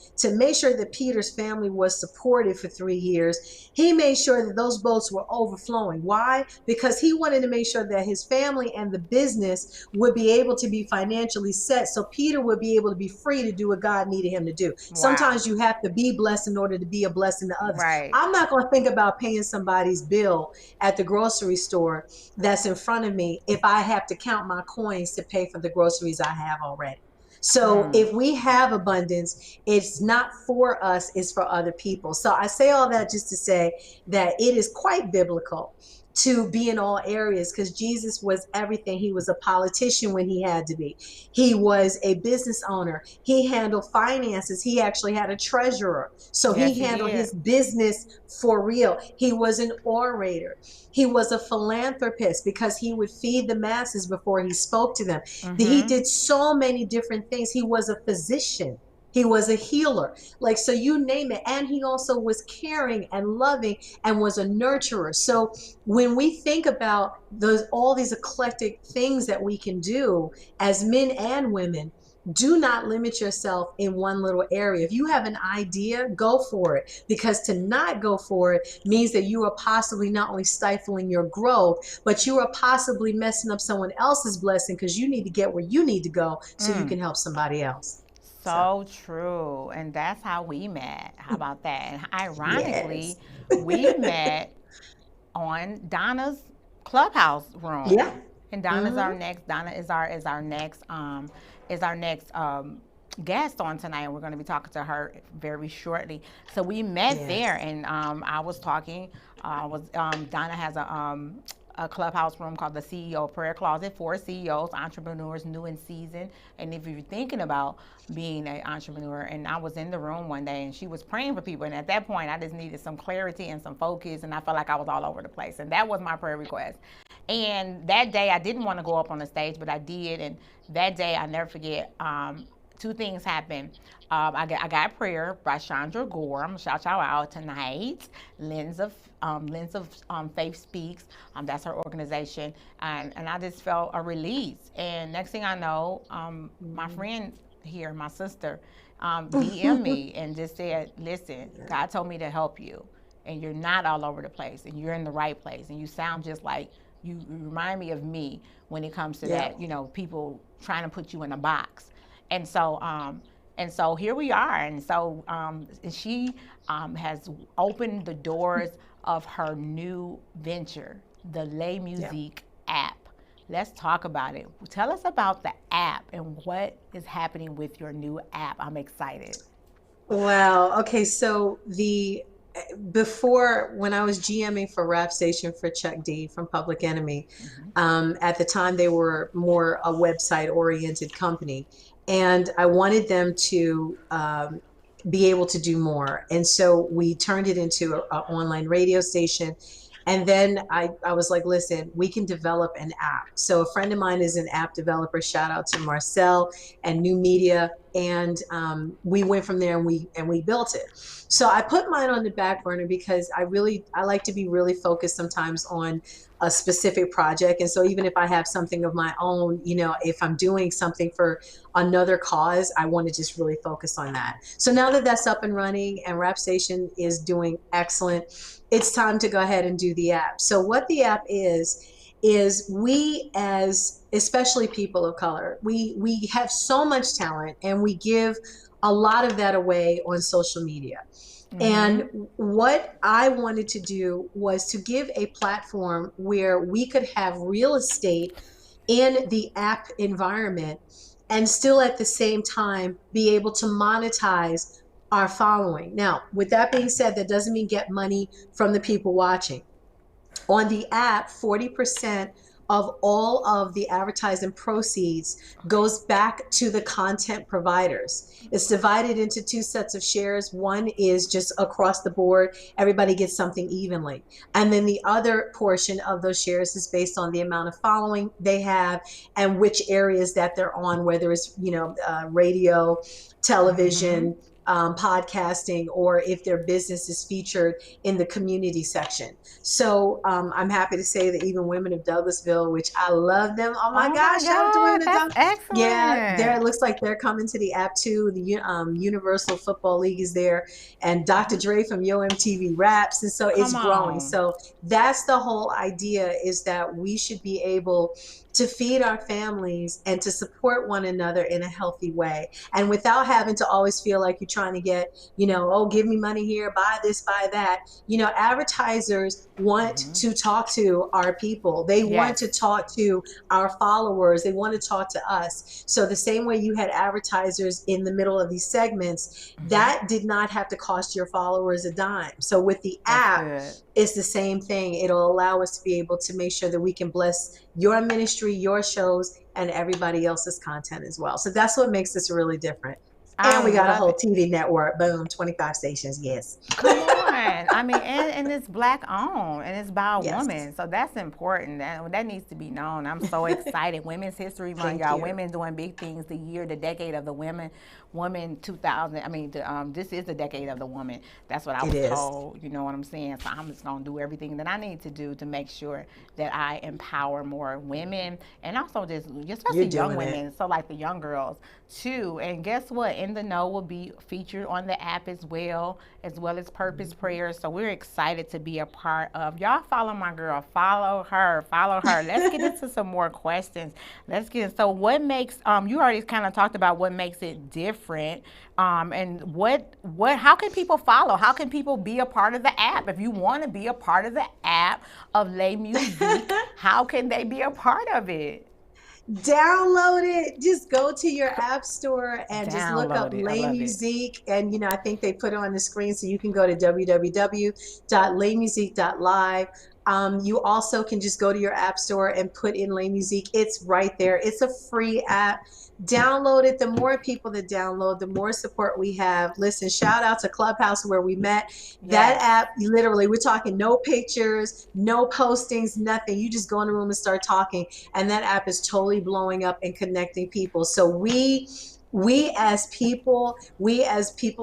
Peter's family was supported for 3 years, he made sure that those boats were overflowing. Why? Because he wanted to make sure that his family and the business would be able to be financially set, so Peter would be able to be free to do what God needed him to do. Sometimes you have to be blessed in order to be a blessing to others. I'm not going to think about paying somebody's bill at the grocery store that's in front of me if I have to count my coins to pay for the groceries I have already. So if we have abundance, it's not for us, it's for other people. So I say all that just to say that it is quite biblical to be in all areas, because Jesus was everything. He was a politician when he had to be. He was a business owner. He handled finances. He actually had a treasurer. So he handled his business for real. He was an orator. He was a philanthropist because he would feed the masses before he spoke to them. He did so many different things. He was a physician. He was a healer. Like, so you name it. And he also was caring and loving and was a nurturer. So when we think about all these eclectic things that we can do as men and women, do not limit yourself in one little area. If you have an idea, go for it. Because to not go for it means that you are possibly not only stifling your growth, but you are possibly messing up someone else's blessing, because you need to get where you need to go so you can help somebody else. So true. And that's how we met. How about that? And ironically, we met on Donna's Clubhouse room. Yeah. And Donna's our next. Donna is our next guest on tonight, and we're going to be talking to her very shortly. So we met there, and I was talking. Donna has a clubhouse room called the CEO Prayer Closet for CEOs, entrepreneurs, new in season. And if you're thinking about being an entrepreneur, and I was in the room one day and she was praying for people. And at that point, I just needed some clarity and some focus. And I felt like I was all over the place. And that was my prayer request. And that day, I didn't want to go up on the stage, but I did. And that day, I never forget, two things happened. I got prayer by Chandra Gore. I'm gonna shout y'all out tonight. Lens of Faith Speaks. That's her organization, and I just felt a release. And next thing I know, my friend here, my sister, DM'd me and just said, "Listen, God told me to help you, and you're not all over the place, and you're in the right place, and you sound just like you remind me of me when it comes to that. You know, people trying to put you in a box." And so here we are. And so she has opened the doors of her new venture, the Lay Musique app. Let's talk about it. Tell us about the app and what is happening with your new app. I'm excited. Wow. Okay. So before, when I was GMing for Rap Station for Chuck D from Public Enemy, at the time they were more a website oriented company. And I wanted them to be able to do more. And so we turned it into an online radio station. And then I was like, listen, we can develop an app. So a friend of mine is an app developer. Shout out to Marcel and New Media. And we went from there and we built it. So I put mine on the back burner because I like to be really focused sometimes on a specific project. And so even if I have something of my own, you know, if I'm doing something for another cause, I want to just really focus on that. So now that that's up and running and Rap Station is doing excellent, it's time to go ahead and do the app. So what the app is we, as especially people of color, we have so much talent and we give a lot of that away on social media. And what I wanted to do was to give a platform where we could have real estate in the app environment and still at the same time be able to monetize our following. Now, with that being said, that doesn't mean get money from the people watching. On the app, 40% of all of the advertising proceeds goes back to the content providers. It's divided into two sets of shares. One is just across the board, everybody gets something evenly. And then the other portion of those shares is based on the amount of following they have and which areas that they're on, whether it's, you know, radio, television, podcasting, or if their business is featured in the community section. So I'm happy to say that even Women of Douglasville, which I love them. Oh my gosh, shout out to Women of Douglasville. Excellent. Yeah, it looks like they're coming to the app too. The Universal Football League is there, and Dr. Dre from Yo MTV Raps, and so it's growing. So that's the whole idea, is that we should be able to feed our families and to support one another in a healthy way, and without having to always feel like you're trying to get, you know, oh, give me money here, buy this, buy that. You know, advertisers want to talk to our people. They want to talk to our followers. They want to talk to us. So the same way you had advertisers in the middle of these segments, that did not have to cost your followers a dime. So with the app, it's the same thing. It'll allow us to be able to make sure that we can bless your ministry, your shows, and everybody else's content as well. So that's what makes this really different. And we got a whole TV network. Boom, 25 stations. Yes. Come on. I mean, and it's Black owned and it's by a woman. So that's important. That needs to be known. I'm so excited. Women's History Month, y'all. Women doing big things. The decade of the women. Woman 2000. I mean, this is the decade of the woman. That's what I was told. You know what I'm saying? So I'm just going to do everything that I need to do to make sure that I empower more women, and also just especially young women. So like the young girls too. And guess what? In the Know will be featured on the app as well as Purpose Prayers. So we're excited to be a part of. Y'all follow my girl. Follow her. Let's get into some more questions. So what makes you already kind of talked about what makes it different, and how can people follow? How can people be a part of the app? If you want to be a part of the app of Lay Musique, how can they be a part of it? Download it. Just go to your app store and just look up Download it. I Lay love it. Musique. And, I think they put it on the screen, so you can go to www.laymusique.live. You also can just go to your app store and put in Lay Musique. It's right there. It's a free app. Download it. The more people that download, the more support we have. Listen, shout out to Clubhouse where we met. That app, literally, we're talking no pictures, no postings, nothing. You just go in the room and start talking. And that app is totally blowing up and connecting people. So we as people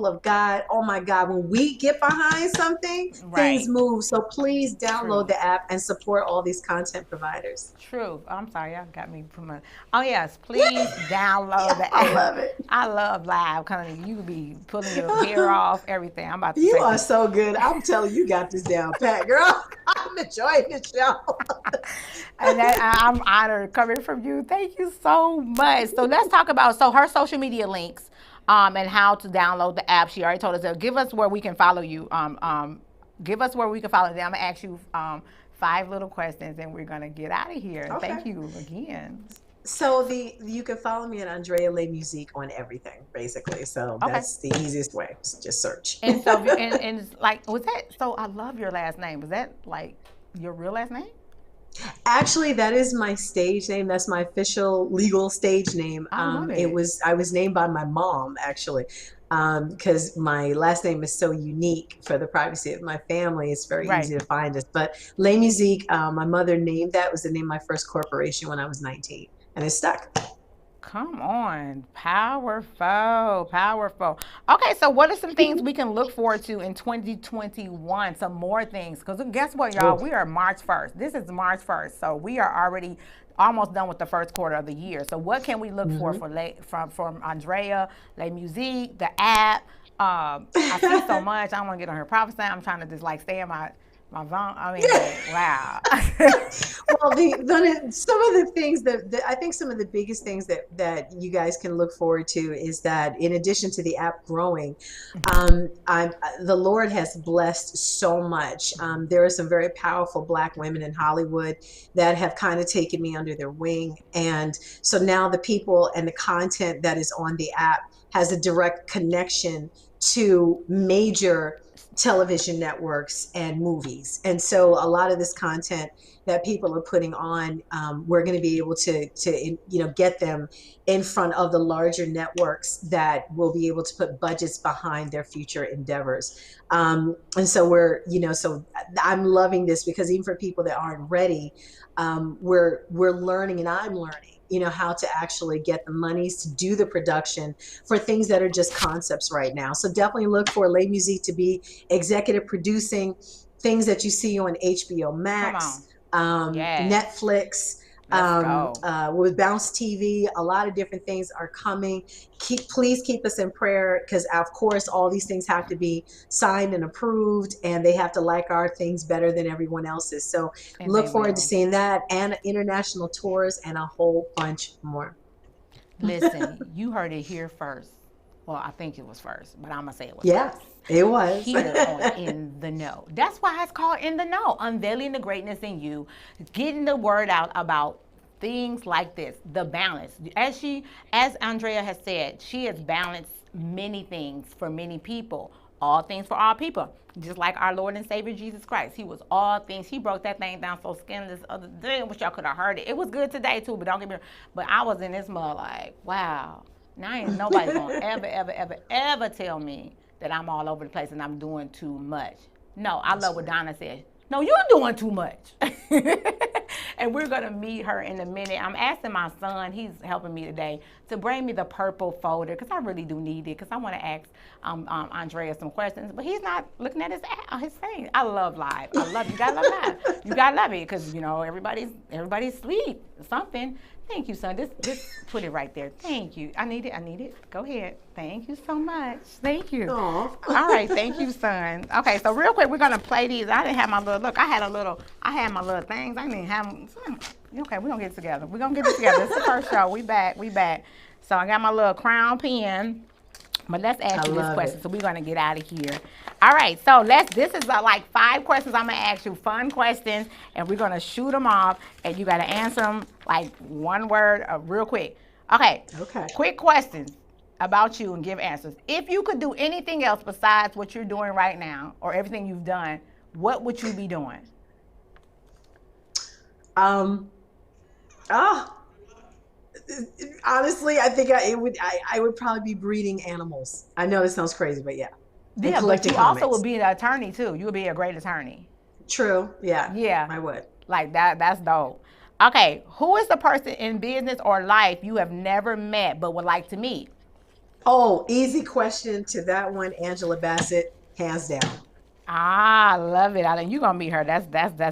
of God, oh my God, when we get behind something, things move. So please download the app and support all these content providers. True. I'm sorry, y'all got me promoted. Oh yes, please download the app. I love it. I love live. Kind of, you be pulling your hair off, everything. I'm about to. You say are this. so good. I'm telling you, got this down pat, girl. I'm enjoying the show. And I'm honored coming from you. Thank you so much. So let's talk about her social media links and how to download the app. She already told us that. Give us where we can follow you. Give us where we can follow you. I'm going to ask you 5 little questions and we're going to get out of here. Okay. Thank you again. So you can follow me at Andrea Lay Musique on everything, basically. So that's the easiest way. Just search. And so, and like, was that, so I love your last name. Was that like your real last name? Actually, that is my stage name. That's my official legal stage name. I love it. I was named by my mom, actually, because my last name is so unique for the privacy of my family. It's very easy to find us. But Lay Musique, my mother named that, was the name of my first corporation when I was 19, and it stuck. Come on, powerful. Okay, so what are some things we can look forward to in 2021? Some more things, because guess what, y'all? We are March 1st. This is March 1st, so we are already almost done with the first quarter of the year. So what can we look for from Andrea, Lay Musique, the app? I see so much. I don't want to get on her prophesying. I'm trying to just like stay in my phone. I mean, wow. Well, some of the things that I think some of the biggest things that you guys can look forward to is that in addition to the app growing, the Lord has blessed so much. There are some very powerful Black women in Hollywood that have kind of taken me under their wing. And so now the people and the content that is on the app has a direct connection to major television networks and movies. And so a lot of this content that people are putting on, we're going to be able to get them in front of the larger networks that will be able to put budgets behind their future endeavors. And so so I'm loving this, because even for people that aren't ready, we're learning, and I'm learning, how to actually get the monies to do the production for things that are just concepts right now. So definitely look for Lay Musique to be executive producing things that you see on HBO Max, Netflix, with Bounce TV. A lot of different things are coming. Please keep us in prayer, because of course all these things have to be signed and approved, and they have to like our things better than everyone else's. So look forward to seeing that, and international tours, and a whole bunch more. Listen, you heard it here first. Well, I think it was first, but I'm gonna say it was first. It was. Here on In the Know. That's why it's called In the Know. Unveiling the greatness in you, getting the word out about things like this, the balance. As Andrea has said, she has balanced many things for many people. All things for all people. Just like our Lord and Savior Jesus Christ. He was all things. He broke that thing down so skinless the other day. I wish y'all could have heard it. It was good today too, but don't get me wrong. But I was in this mud like, wow. Now ain't nobody gonna ever tell me that I'm all over the place and I'm doing too much. No, I love what Donna said. No, you're doing too much. And we're going to meet her in a minute. I'm asking my son, he's helping me today, to bring me the purple folder, because I really do need it, because I want to ask Andrea some questions. But he's not looking at his thing. I love live. I love it. You got to love live. You got to love it, because, everybody's sweet. Something. Thank you, son. Just put it right there. Thank you. I need it. Go ahead. Thank you so much. Thank you. Aww. All right. Thank you, son. Okay, so real quick, we're going to play these. I didn't have my little, look, I had my little things. I didn't have them. Okay, we're going to get it together. We're going to get it together. It's the first show. We back. So I got my little crown pen. But let's ask I you this love question, it. so we're gonna get out of here. All right, so this is like 5 questions I'm gonna ask you, fun questions, and we're gonna shoot them off, and you gotta answer them like one word, real quick. Okay. Okay. Quick questions about you and give answers. If you could do anything else besides what you're doing right now, or everything you've done, what would you be doing? Honestly, I think I would probably be breeding animals. I know this sounds crazy, but yeah. And Yeah, but collecting you also comics. would be an attorney too. You would be a great attorney. True. Yeah. Yeah. I would. Like that's dope. Okay, who is the person in business or life you have never met but would like to meet? Oh, easy question to that one, Angela Bassett, hands down. Ah, I love it. I think you're gonna meet her. That's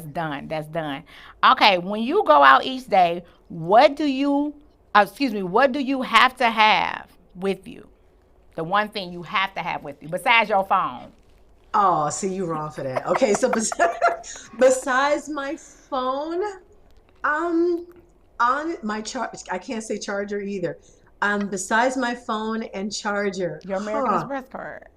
done. That's done. Okay, when you go out each day, what do you have to have with you? The one thing you have to have with you besides your phone. Oh, see, you wrong for that. Okay, so besides my phone, on my I can't say charger either. Besides my phone and charger. Your American Express card.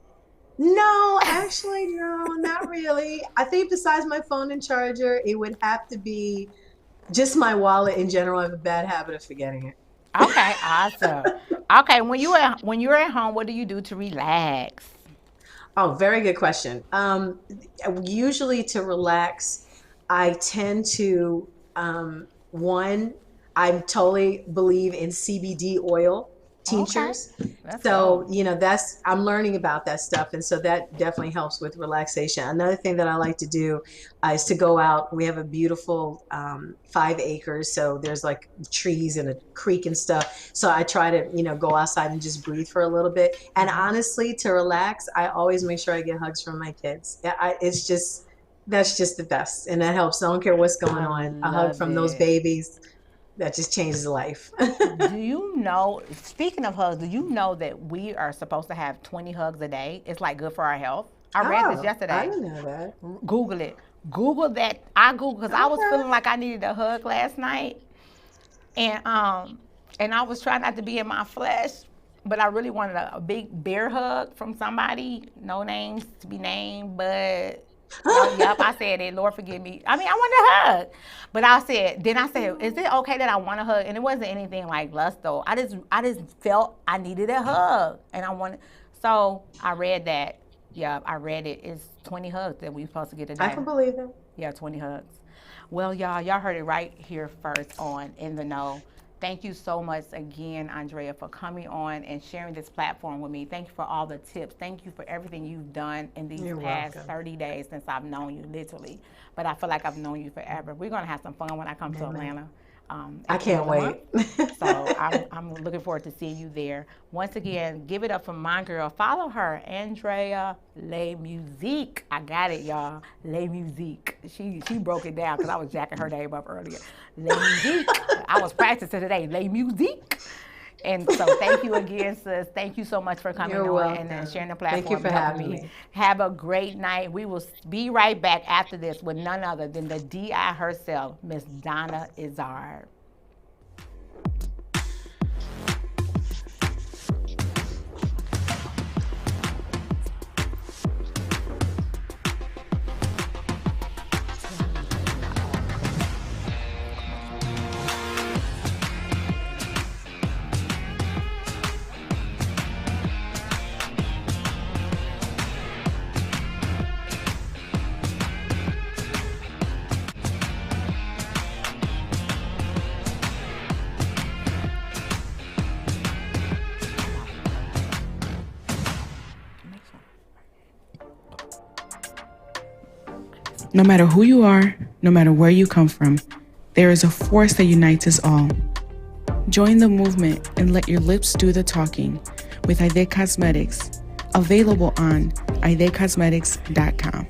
No, actually, no, not really. I think besides my phone and charger, it would have to be just my wallet in general. I have a bad habit of forgetting it. Okay, awesome. Okay, when you're at home, what do you do to relax? Oh, very good question. Usually to relax, I tend to one, I totally believe in CBD oil tinctures. That's So, cool. I'm learning about that stuff. And so that definitely helps with relaxation. Another thing that I like to do is to go out. We have a beautiful 5 acres. So there's like trees and a creek and stuff. So I try to, go outside and just breathe for a little bit. And honestly, to relax, I always make sure I get hugs from my kids. That's just the best. And that helps. I don't care what's going on. A hug from those babies. That just changes life. Do you know, speaking of hugs, do you know that we are supposed to have 20 hugs a day? It's like good for our health. I read this yesterday. I didn't know that. Google it. Google that. I Googled because I was feeling like I needed a hug last night. And I was trying not to be in my flesh, but I really wanted a big bear hug from somebody. No names to be named, but yep, I said it. Lord forgive me. I mean, I wanted a hug. But I said, is it okay that I want a hug? And it wasn't anything like lust though. I just felt I needed a hug. And so I read that. Yeah, I read it. It's 20 hugs that we're supposed to get a day. I can believe it. Yeah, 20 hugs. Well, y'all heard it right here first on In the Know. Thank you so much again, Andrea, for coming on and sharing this platform with me. Thank you for all the tips. Thank you for everything you've done in these past 30 days since I've known you, literally. But I feel like I've known you forever. We're going to have some fun when I come to Atlanta. I can't wait. So I'm looking forward to seeing you there. Once again, give it up for my girl. Follow her, Andrea Le Musique. I got it, y'all. Le Musique. She broke it down because I was jacking her name up earlier. Le Musique. I was practicing today. Le Musique. And so thank you again, sis. Thank you so much for coming on and sharing the platform. Thank you for having me. Have a great night. We will be right back after this with none other than the DI herself, Miss Donna Izard. No matter who you are, no matter where you come from, there is a force that unites us all. Join the movement and let your lips do the talking with Aide Cosmetics, available on aidecosmetics.com.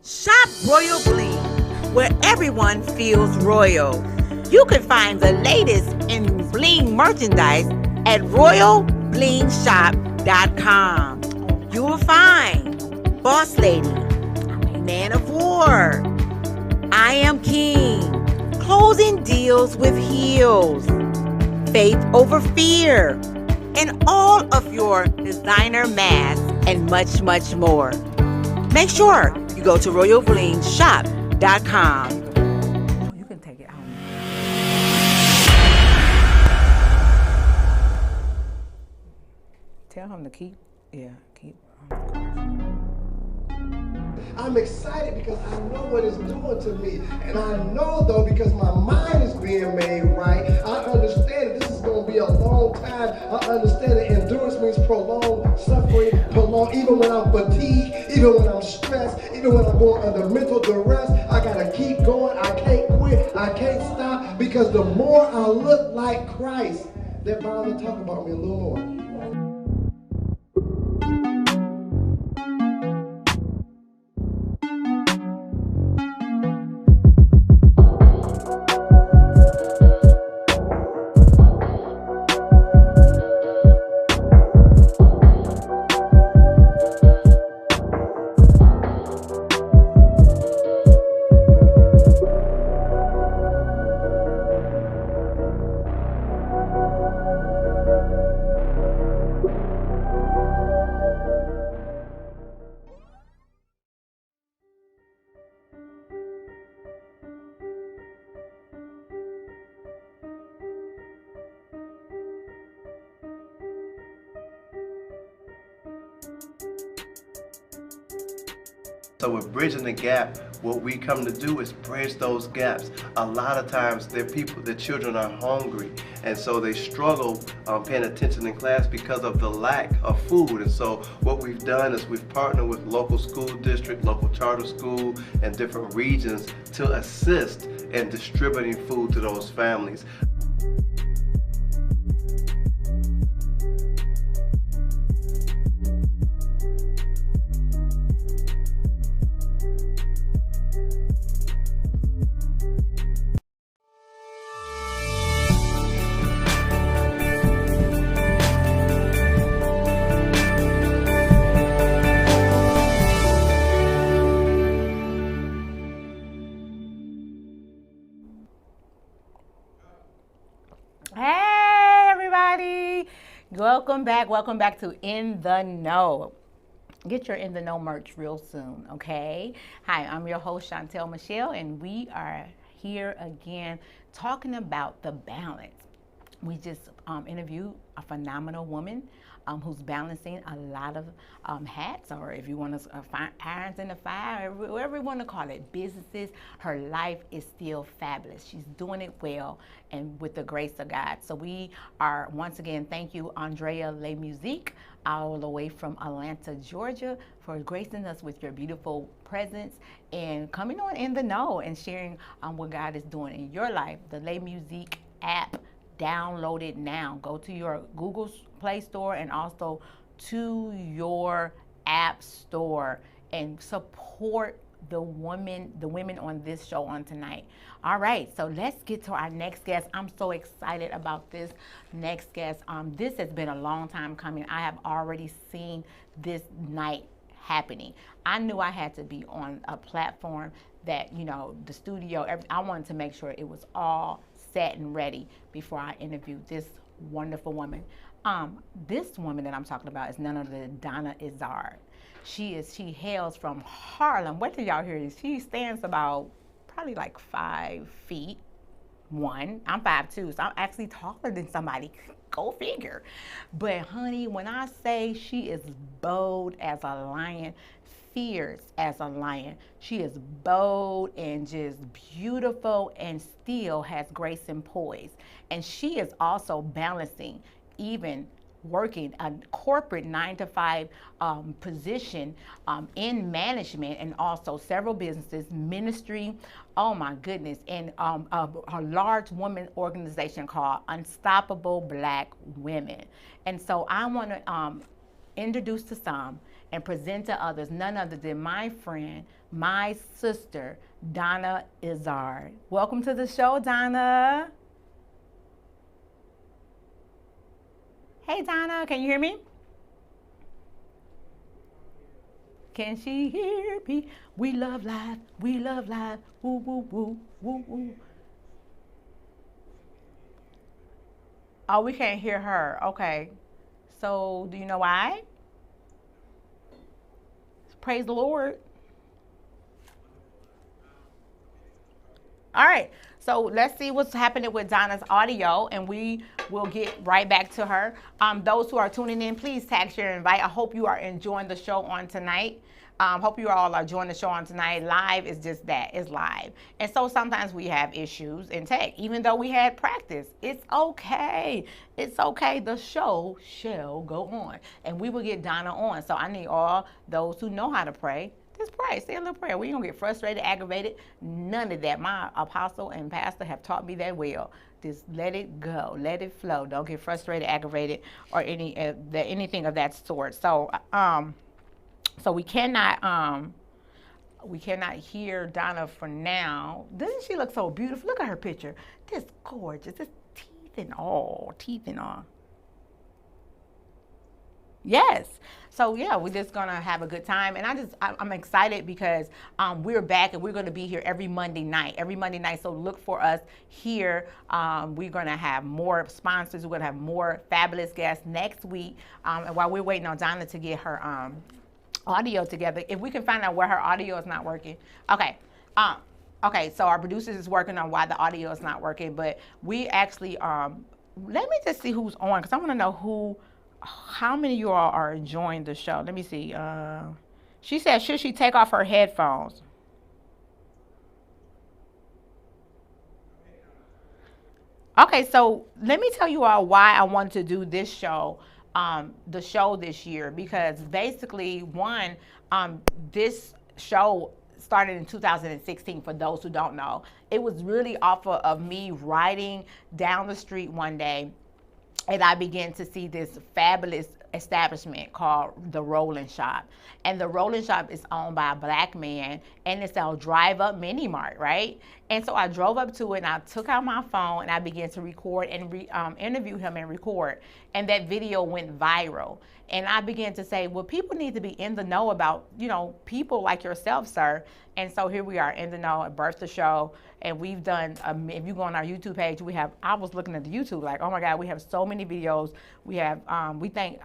Shop Royal Bling, where everyone feels royal. You can find the latest in bling merchandise at royalblingshop.com. You will find Boss Lady, Man of War, I Am King, Closing Deals with Heels, Faith Over Fear, and all of your designer masks and much, much more. Make sure you go to royalblingshop.com. You can take it home. Tell him to keep. I'm excited because I know what it's doing to me. And I know, though, because my mind is being made right, I understand that this is going to be a long time. I understand that endurance means prolonged suffering, even when I'm fatigued, even when I'm stressed, even when I'm going under mental duress. I got to keep going. I can't quit. I can't stop, because the more I look like Christ, they're bound to talk about me a little more. So with Bridging the Gap, what we come to do is bridge those gaps. A lot of times the children are hungry, and so they struggle paying attention in class because of the lack of food. And so what we've done is we've partnered with local school district, local charter school, and different regions to assist in distributing food to those families. Hey, everybody. Welcome back to In the Know. Get your In the Know merch real soon, okay? Hi, I'm your host, Chantel Michelle, and we are here again talking about the balance. We just interviewed a phenomenal woman who's balancing a lot of hats, or if you want to find irons in the fire, whatever you want to call it, businesses. Her life is still fabulous. She's doing it well and with the grace of God. So we are, once again, thank you, Andrea Le Musique, all the way from Atlanta, Georgia, for gracing us with your beautiful presence and coming on In the Know and sharing what God is doing in your life. The Le Musique app, download it now. Go to your Google Play Store and also to your App Store and support the women on this show on tonight. All right, so let's get to our next guest. I'm so excited about this next guest. This has been a long time coming. I have already seen this night happening. I knew I had to be on a platform that, you know, the studio, I wanted to make sure it was all set and ready before I interviewed this wonderful woman. This woman that I'm talking about is none other than Donna Izzard. She hails from Harlem. What did y'all hear? She stands about probably like 5'1". I'm 5'2", so I'm actually taller than somebody. Go figure. But honey, when I say she is bold as a lion, fierce as a lion, she is bold and just beautiful and still has grace and poise. And she is also balancing, even working a corporate 9-to-5 position in management, and also several businesses, ministry, oh my goodness, and a large woman organization called Unstoppable Black Women. And so I want to introduce to some and present to others none other than my friend, my sister, Donna Izzard. Welcome to the show, Donna. Hey, Donna, can you hear me? Can she hear me? We love live. We love live. Woo, woo, woo, woo, woo. Oh, we can't hear her. Okay. So, do you know why? Praise the Lord. All right. So let's see what's happening with Donna's audio, and we will get right back to her. Those who are tuning in, please tag, share, invite. I hope you are enjoying the show on tonight. Hope you all are enjoying the show on tonight. Live is just that, it's live. And so sometimes we have issues in tech, even though we had practice. It's okay. It's okay. The show shall go on, and we will get Donna on. So I need all those who know how to pray. Just pray, say a little prayer. We ain't gonna get frustrated, aggravated, none of that. My apostle and pastor have taught me that well. Just let it go, let it flow. Don't get frustrated, aggravated, or anything of that sort. So, so we cannot hear Donna for now. Doesn't she look so beautiful? Look at her picture. This gorgeous. This teeth and all. Yes. So yeah, we're just gonna have a good time, and I'm excited because we're back and we're gonna be here every Monday night. So look for us here. We're gonna have more sponsors. We're gonna have more fabulous guests next week. And while we're waiting on Donna to get her audio together, if we can find out where her audio is not working. Okay. Okay. So our producers is working on why the audio is not working, but we actually let me just see who's on, because I want to know how many of you all are enjoying the show. Let me see. She said, should she take off her headphones? Okay, so let me tell you all why I wanted to do this show, the show this year, because basically, one, this show started in 2016, for those who don't know. It was really off of me riding down the street one day, and I began to see this fabulous establishment called the Rolling Shop. And the Rolling Shop is owned by a black man, and it's a drive-up mini mart, right? And so I drove up to it, and I took out my phone, and I began to record and interview him and record. And that video went viral. And I began to say, well, people need to be in the know about, people like yourself, sir. And so here we are in the know at Birth the Show. And we've done, if you go on our YouTube page, I was looking at the YouTube like, oh my God, we have so many videos. We have, we thank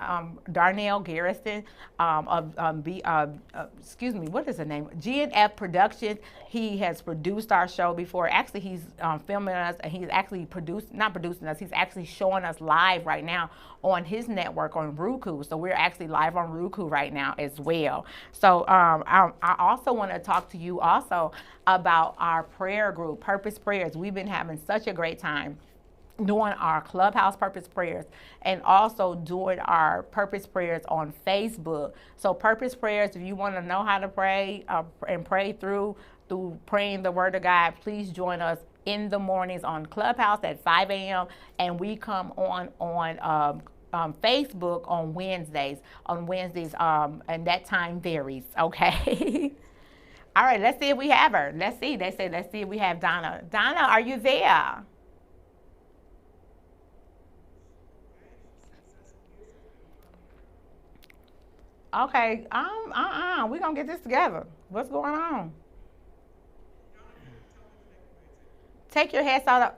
Darnell Garrison what is the name? G&F Productions. He has produced our show before. Actually, he's filming us, and he's actually not producing us, he's actually showing us live right now on his network on Roku. So we're actually live on Roku right now as well. So I also want to talk to you also about our prayer group, Purpose Prayers. We've been having such a great time doing our Clubhouse Purpose Prayers, and also doing our Purpose Prayers on Facebook. So Purpose Prayers, if you want to know how to pray and pray through praying the Word of God, please join us in the mornings on Clubhouse at 5 a.m. and we come on Facebook on Wednesdays. And that time varies. Okay. All right. Let's see if we have her. Let's see. Let's see if we have Donna. Donna, are you there? Okay, we're gonna get this together. What's going on? Take your headset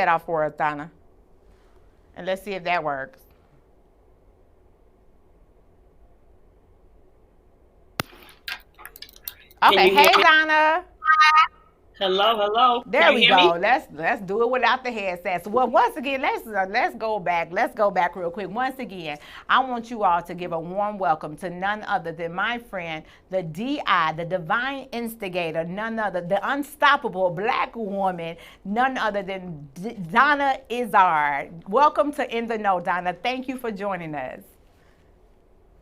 off for us, Donna. And let's see if that works. Okay, hey Donna. Hello. There we go. Let's do it without the headsets. Well, once again, let's go back. Let's go back real quick. Once again, I want you all to give a warm welcome to none other than my friend, the DI, the divine instigator, none other, the unstoppable black woman, none other than Donna Izard. Welcome to In the Know, Donna. Thank you for joining us.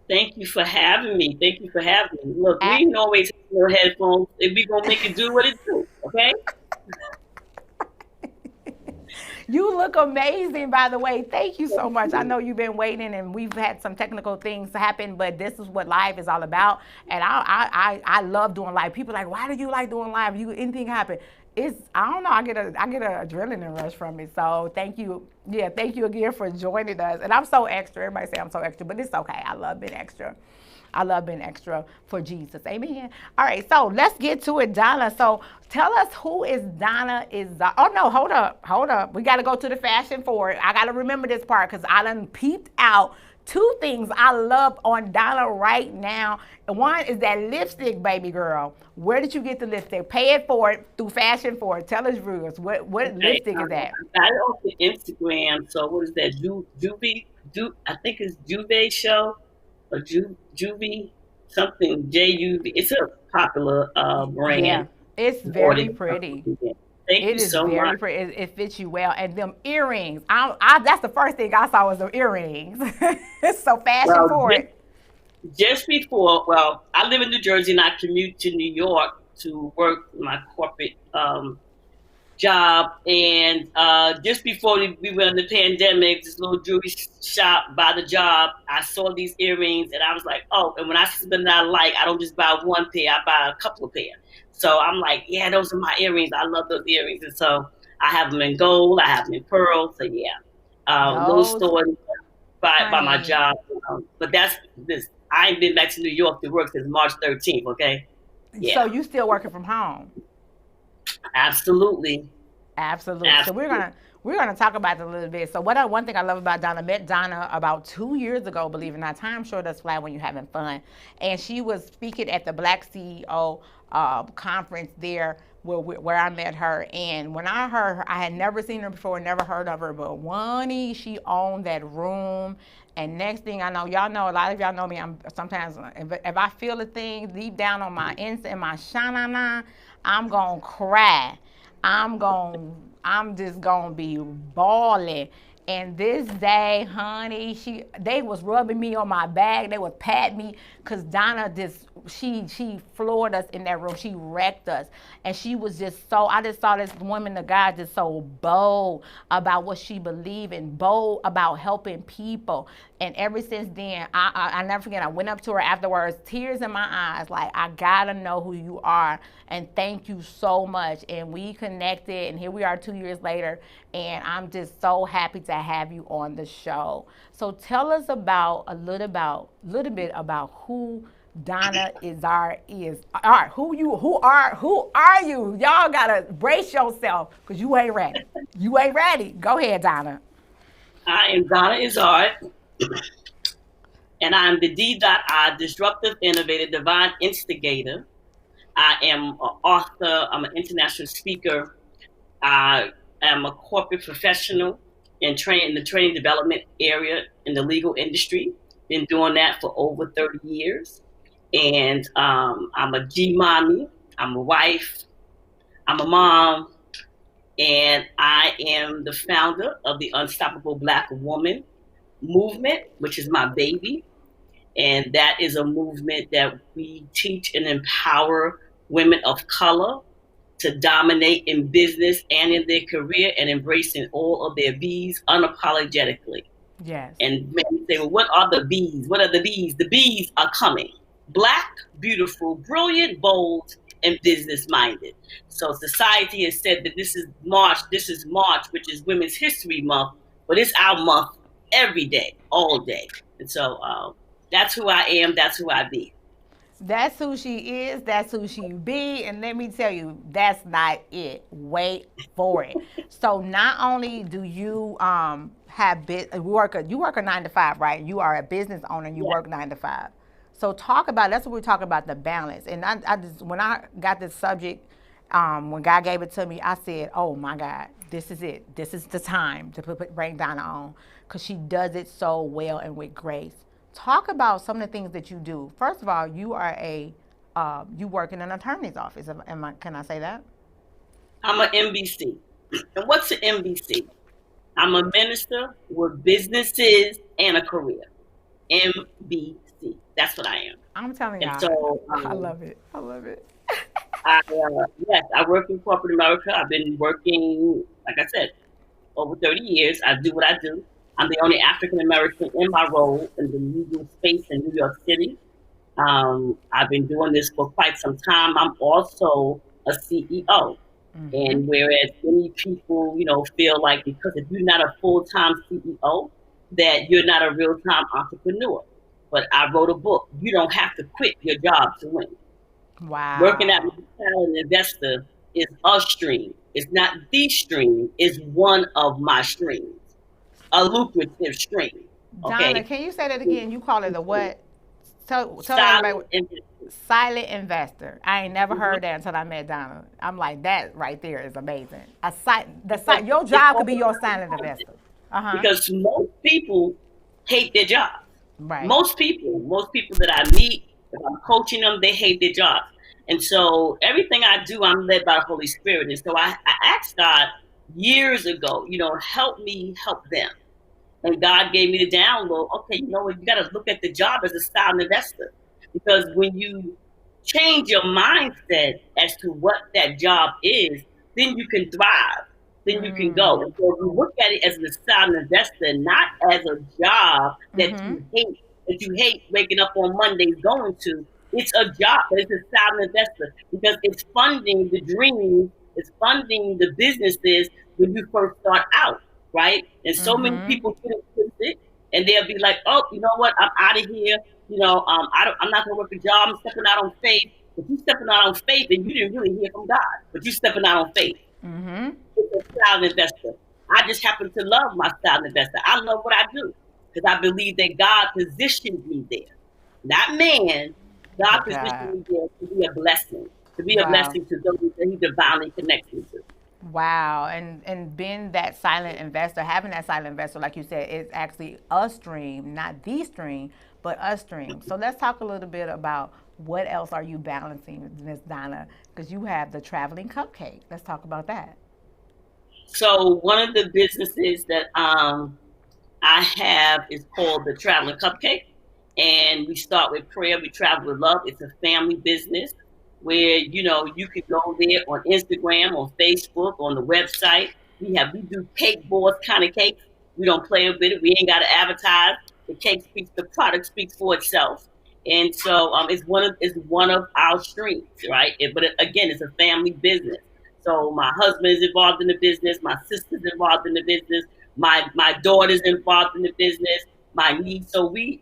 Thank you for having me. Look, we can always have no headphones if we gonna make it do what it do, okay? You look amazing, by the way. Thank you so much. I know you've been waiting, and we've had some technical things happen, but this is what live is all about. And I love doing live. People are like, why do you like doing live? Anything happen? I don't know, I get a adrenaline rush from it. So thank you. Yeah, thank you again for joining us. And I'm so extra. Everybody say I'm so extra, but it's okay. I love being extra. I love being extra for Jesus. Amen. All right, so let's get to it, Donna. So tell us, who is Donna Izard? Oh no, hold up. We got to go to the fashion forward. I got to remember this part because I done peeped out two things I love on Donna right now. One is that lipstick, baby girl. Where did you get the lipstick? Pay it forward through fashion forward. Tell us, Rules. What lipstick is that? I got it off the Instagram. So what is that? I think it's Juve show or Juvie something Juv. It's a popular brand. Yeah, it's very pretty. Thank you so much. Pretty. It fits you well. And them earrings, that's the first thing I saw was the earrings. So fashion forward. Just before, I live in New Jersey and I commute to New York to work my corporate job. And just before we went in the pandemic, this little jewelry shop by the job, I saw these earrings and I was like, oh, and when I see something that I like, I don't just buy one pair, I buy a couple of pairs. So I'm like, yeah, those are my earrings. I love those earrings. And so I have them in gold, I have them in pearl. So yeah, little store by my job. But that's this. I ain't been back to New York to work since March 13th, okay? Yeah. So you still working from home? Absolutely. So we're gonna talk about it a little bit. So one thing I love about Donna, met Donna about 2 years ago, believe it or not. Time sure does fly when you're having fun. And she was speaking at the Black CEO conference there where I met her. And when I heard her, I had never seen her before, never heard of her, but she owned that room. And next thing I know, y'all know, a lot of y'all know me, I'm sometimes, if I feel a thing deep down on my inside, in my shanana, I'm gonna cry. I'm just gonna be bawling. And this day, honey, they was rubbing me on my back. They was patting me, cause Donna she floored us in that room. She wrecked us, and she was just so. I just saw this woman of God just so bold about what she believed in, bold about helping people. And ever since then, I never forget. I went up to her afterwards, tears in my eyes, like, I gotta know who you are, and thank you so much. And we connected, and here we are 2 years later, and I'm just so happy to have you on the show. So tell us a little bit about who Donna Izard is. All right, who are you? Y'all gotta brace yourself, because you ain't ready. You ain't ready. Go ahead, Donna. I am Donna Izard, and I'm the D.I, Disruptive Innovator, Divine Instigator. I am an author. I'm an international speaker. I am a corporate professional in the training development area in the legal industry. Been doing that for over 30 years. And I'm a G-mommy. I'm a wife. I'm a mom. And I am the founder of the Unstoppable Black Woman movement, which is my baby. And that is a movement that we teach and empower women of color to dominate in business and in their career, and embracing all of their B's unapologetically. Yes. And men say, well, what are the B's? What are the B's? The B's are coming. Black, beautiful, brilliant, bold, and business-minded. So society has said that this is March, which is Women's History Month, but it's our month every day, all day. And so that's who I am, that's who I be. That's who she is, that's who she be, and let me tell you, that's not it. Wait for it. So not only do you you work a 9 to 5, right? You are a business owner, you work 9 to 5. So that's what we're talking about, the balance. And I just, when I got this subject, when God gave it to me, I said, oh my God, this is it. This is the time to bring Donna on, because she does it so well and with grace. Talk about some of the things that you do. First of all, you are you work in an attorney's office. Can I say that? I'm an MBC. And what's an MBC? I'm a minister with businesses and a career. MBC. That's what I am. I'm telling you, so, I love it. I love it. Yes, I work in corporate America. I've been working, like I said, over 30 years. I do what I do. I'm the only African American in my role in the legal space in New York City. I've been doing this for quite some time. I'm also a CEO. And whereas many people, feel like because if you're not a full-time CEO, that you're not a real-time entrepreneur. But I wrote a book. You don't have to quit your job to win. Wow. Working at Silent Investor is a stream. It's not the stream. It's one of my streams, a lucrative stream. Okay. Donna, can you say that again? You call it a what? Tell Silent everybody. Silent investor. I ain't never heard that until I met Donna. I'm like, that right there is amazing. Your job could be your silent investor. Because most people hate their jobs. Right. Most people that I meet, if I'm coaching them, they hate their jobs. And so everything I do, I'm led by the Holy Spirit. And so I asked God years ago, help me help them. And God gave me the download. Okay, you got to look at the job as a silent investor. Because when you change your mindset as to what that job is, then you can thrive. Then you can go. And so you look at it as a silent investor, not as a job that you hate waking up on Mondays going to. It's a job, but it's a silent investor because it's funding the dreams, it's funding the businesses when you first start out, right? And so many people get it, and they'll be like, "Oh, you know what? I'm out of here. I'm not gonna work a job. I'm stepping out on faith." But you stepping out on faith, and you didn't really hear from God, but you stepping out on faith. It's a silent investor. I just happen to love my silent investor. I love what I do because I believe that God positioned me there, not man. God positioned me there to be a blessing, to those that He divinely connects me to. Wow, and being that silent investor, having that silent investor, like you said, is actually a stream, not the stream, but a stream. So let's talk a little bit about what else are you balancing, Ms. Donna, because you have the traveling cupcake. Let's talk about that. So one of the businesses that I have is called the Traveling Cupcake. And we start with prayer, we travel with love. It's a family business where, you can go there on Instagram, on Facebook, on the website. We do cake boards kind of cakes. We don't play with it. We ain't got to advertise. The product speaks for itself. And so it's one of our streams, right? But again, it's a family business. So my husband is involved in the business. My sister's involved in the business. My daughter's involved in the business. My niece. So we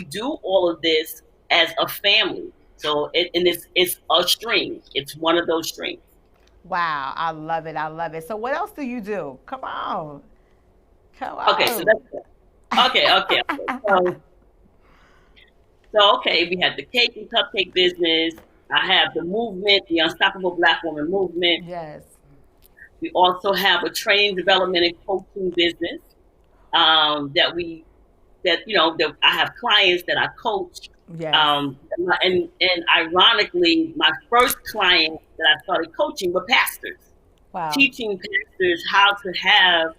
do all of this as a family. So it's a stream. It's one of those streams. Wow, I love it. I love it. So what else do you do? Come on. Okay, so that's okay. So we have the cake and cupcake business. I have the movement, the Unstoppable Black Woman Movement. Yes. We also have a training, development, and coaching business that I have clients that I coach. Yes. And ironically, my first client that I started coaching were pastors. Wow. Teaching pastors how to have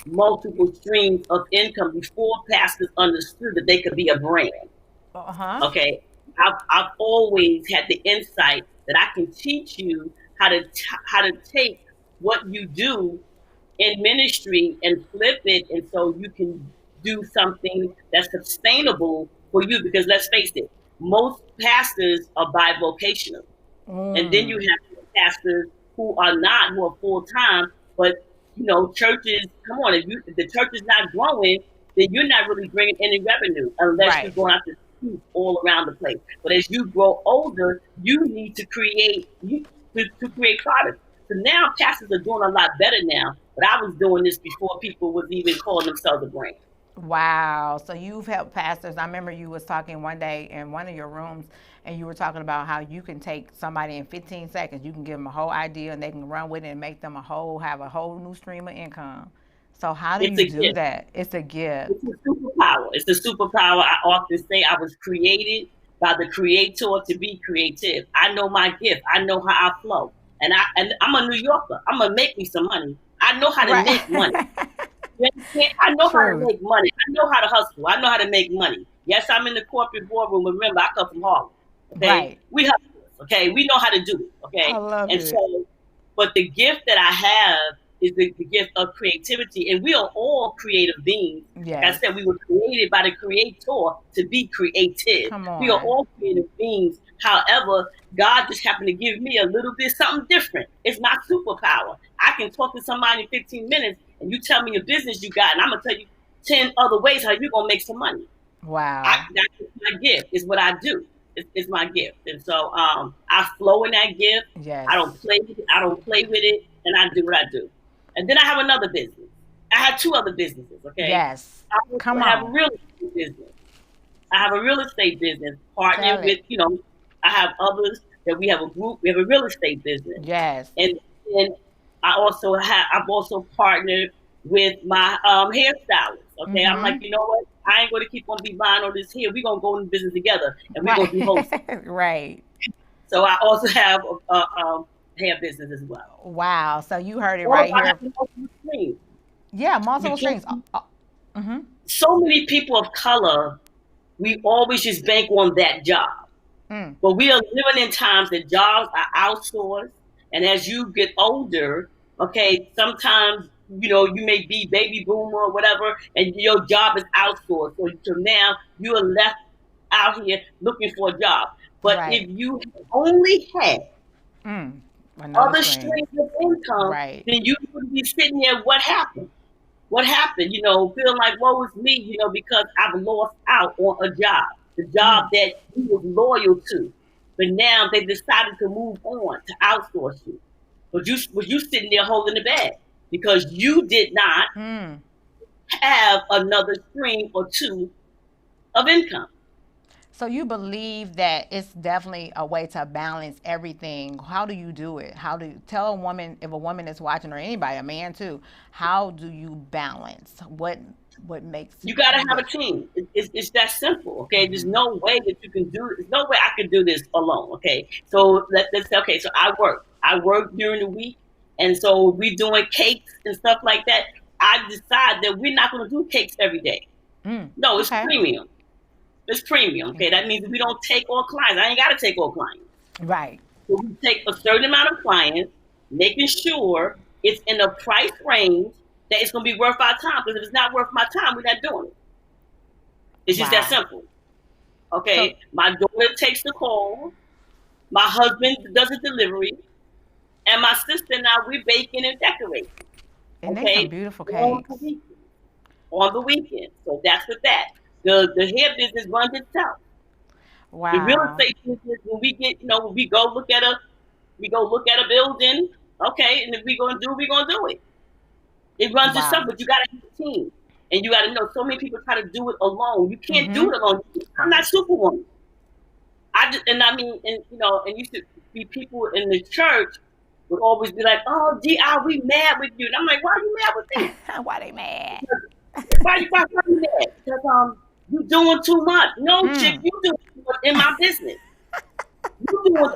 multiple streams of income before pastors understood that they could be a brand. Okay. I've always had the insight that I can teach you how to take what you do in ministry and flip it, and so you can do something that's sustainable for you. Because let's face it, most pastors are bivocational, and then you have pastors who are full time. But churches, come on, if the church is not growing, then you're not really bringing any revenue unless you're going out to all around the place. But as you grow older, you need to create products. So now pastors are doing a lot better now, but I was doing this before people was even calling themselves a brand. Wow. So you've helped pastors. I remember you was talking one day in one of your rooms, and you were talking about how you can take somebody in 15 seconds. You can give them a whole idea, and they can run with it and make them have a whole new stream of income. So how do you do that? It's a gift. It's a superpower. It's a superpower. I often say I was created by the creator to be creative. I know my gift. I know how I flow. And I'm a New Yorker. I'm going to make me some money. I know how to make money. I know how to make money. I know how to hustle. I know how to make money. Yes, I'm in the corporate boardroom. Remember, I come from Harlem. Okay? Right. We hustle. Okay? We know how to do it. Okay? I love it. So, but the gift that I have is the gift of creativity. And we are all creative beings. Like I Yes. said, we were created by the Creator to be creative. Come We are on. all creative beings. However, God just happened to give me a little bit something different. It's my superpower. I can talk to somebody in 15 minutes and you tell me a business you got, and I'm going to tell you 10 other ways how you're going to make some money. Wow. That's my gift. It's what I do. It's my gift. And so I flow in that gift. Yes. I don't play with it. And I do what I do. And then I have another business. I have 2 other businesses, okay? Yes. I also Come have a on. real estate business. I have a real estate business Tell partnered it. with, I have others that we have a group. We have a real estate business. Yes. And I've also partnered with my hairstylist. Okay. I'm like, you know what? I ain't going to keep on be buying all this hair. We're going to go in business together and we're going to be hosting. Right. So I also have a hair business as well. Wow. So you heard it Well, right I here. have multiple streams. Yeah, multiple You strings. can't- So many people of color, we always just bank on that job. But we are living in times that jobs are outsourced. And as you get older, okay, sometimes, you may be baby boomer or whatever, and your job is outsourced. So now you are left out here looking for a job. But Right. if you only had Another other string. streams of income, Right. then you would be sitting there, what happened? What happened? Feeling like, woe is me, because I've lost out on a job, the job that you was loyal to. But now they decided to move on, to outsource you. But you sitting there holding the bag because you did not have another stream or 2 of income. So you believe that it's definitely a way to balance everything. How do you do it? How do you tell a woman, if a woman is watching, or anybody, a man too, how do you balance? What makes You got to have a team. It's that simple, okay? There's no way that you can do it. There's no way I could do this alone, okay? So let's say, okay, so I work during the week, and so we're doing cakes and stuff like that. I decide that we're not going to do cakes every day. No, it's premium. It's premium, okay? That means we don't take all clients. I ain't got to take all clients. Right. So we take a certain amount of clients, making sure it's in a price range that it's going to be worth our time. Because if it's not worth my time, we're not doing it. It's just that simple. Okay? So, my daughter takes the call. My husband does the delivery. And my sister and I, we bake and decorate. And they some beautiful cakes. On the weekend. So that's with that. The hair business runs itself. Wow. The real estate business, when we get, when we go look at a building, okay, and if we're gonna do it. It runs itself, but you gotta have a team. And you gotta know so many people try to do it alone. You can't do it alone. I'm not Superwoman. And used to be people in the church would always be like, oh, D.I., we mad with you. And I'm like, why are you mad with me? Why they mad? Why you mad? Because you doing too much. No, chick, you doing too much in my business. You doing too much.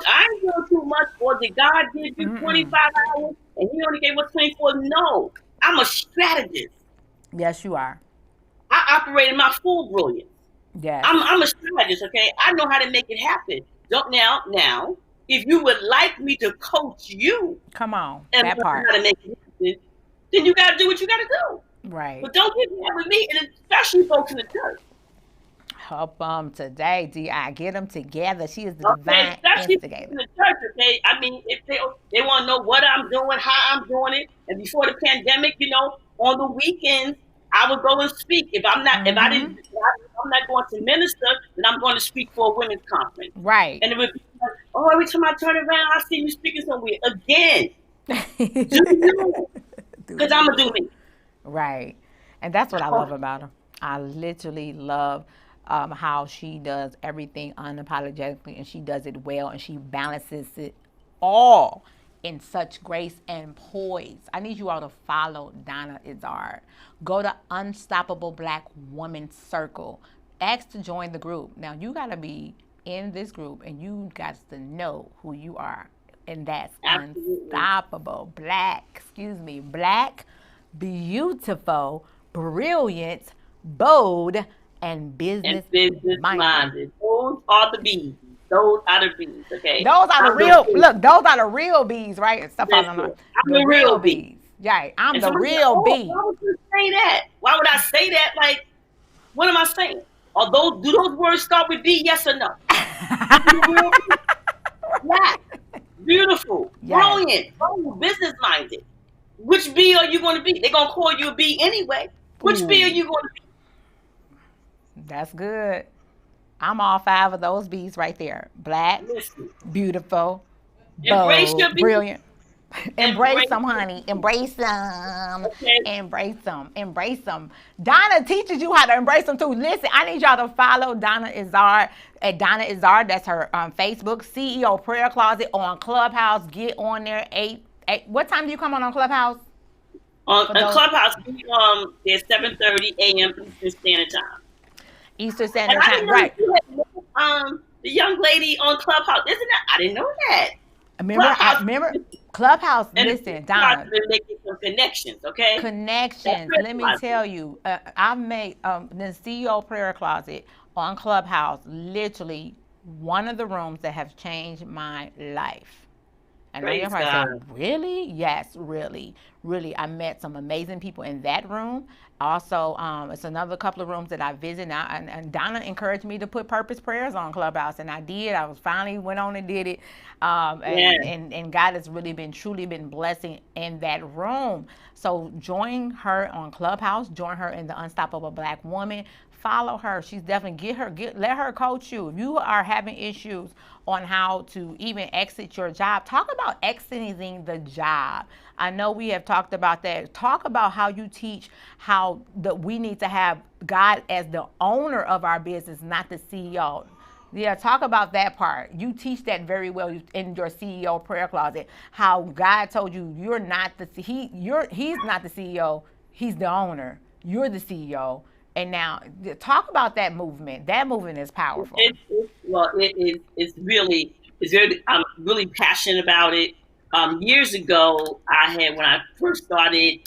I ain't doing too much. Or did God give you 25 hours and he only gave us 24? No. I'm a strategist. Yes, you are. I operate in my full brilliance. Yes. I'm a strategist, okay? I know how to make it happen. Now, if you would like me to coach you, come on, and that part, how to make it happen, then you got to do what you got to do. Right. But don't get mad with me, and especially folks in the church. Help them today, D.I. Get them together. She is the divine instigator. In the church, okay? I mean, if they want to know what I'm doing, how I'm doing it, and before the pandemic, on the weekends, I would go and speak. If I'm not, I'm not going to minister, then I'm going to speak for a women's conference. Right. And it would be like, oh, every time I turn around, I see you speaking somewhere again. Because I'm gonna do me. Right. And that's what I love about her. I literally love how she does everything unapologetically, and she does it well, and she balances it all in such grace and poise. I need you all to follow Donna Izzard. Go to Unstoppable Black Woman Circle. Ask to join the group. Now, you got to be in this group, and you got to know who you are. And that's Unstoppable Black, Black, beautiful, brilliant, bold, and business minded. Those are the B's. Those are the bees, okay? Those are the real, look, those are the real bees, right? And stuff Listen, on them. I'm the real bee. Yeah, I'm And the somebody's real like, bee. why would you say that? Why would I say that? Like, what am I saying? Do those words start with B, yes or no? Yeah. Beautiful. Yes. Brilliant. Business-minded. Which bee are you going to be? They're going to call you a bee anyway. Which bee are you going to be? That's good. I'm all 5 of those bees right there. Black, Listen. beautiful, Embrace bold, your bee. brilliant. Embrace them, them. honey. Embrace them. Okay. Embrace them. Embrace them. Donna teaches you how to embrace them too. Listen, I need y'all to follow Donna Izard at Donna Izard. That's her Facebook. CEO Prayer Closet on Clubhouse. Get on there. 8. What time do you come on Clubhouse? On Clubhouse, it's 7:30 a.m. Eastern Standard Time. Eastern Standard Time, right? The young lady on Clubhouse, isn't that? I didn't know that. Remember Clubhouse. And listen, Donna. Been making some connections, okay? Connections. Let me tell you, I made the CEO Prayer Closet on Clubhouse literally one of the rooms that have changed my life. And I never said, really? Yes, really. Really. I met some amazing people in that room. Also, it's another couple of rooms that I visit now. And Donna encouraged me to put purpose prayers on Clubhouse. And I did. I was finally went on and did it. And God has really truly been blessing in that room. So join her on Clubhouse. Join her in the Unstoppable Black Woman. Follow her. She's definitely let her coach you. If you are having issues on how to even exit your job, talk about exiting the job. I know we have talked about that. Talk about how you teach how we need to have God as the owner of our business, not the CEO. Yeah, talk about that part. You teach that very well in your CEO Prayer Closet. How God told you he's not the CEO, he's the owner. You're the CEO. And now, talk about that movement. That movement is powerful. It's really, I'm really passionate about it. Years ago, when I first started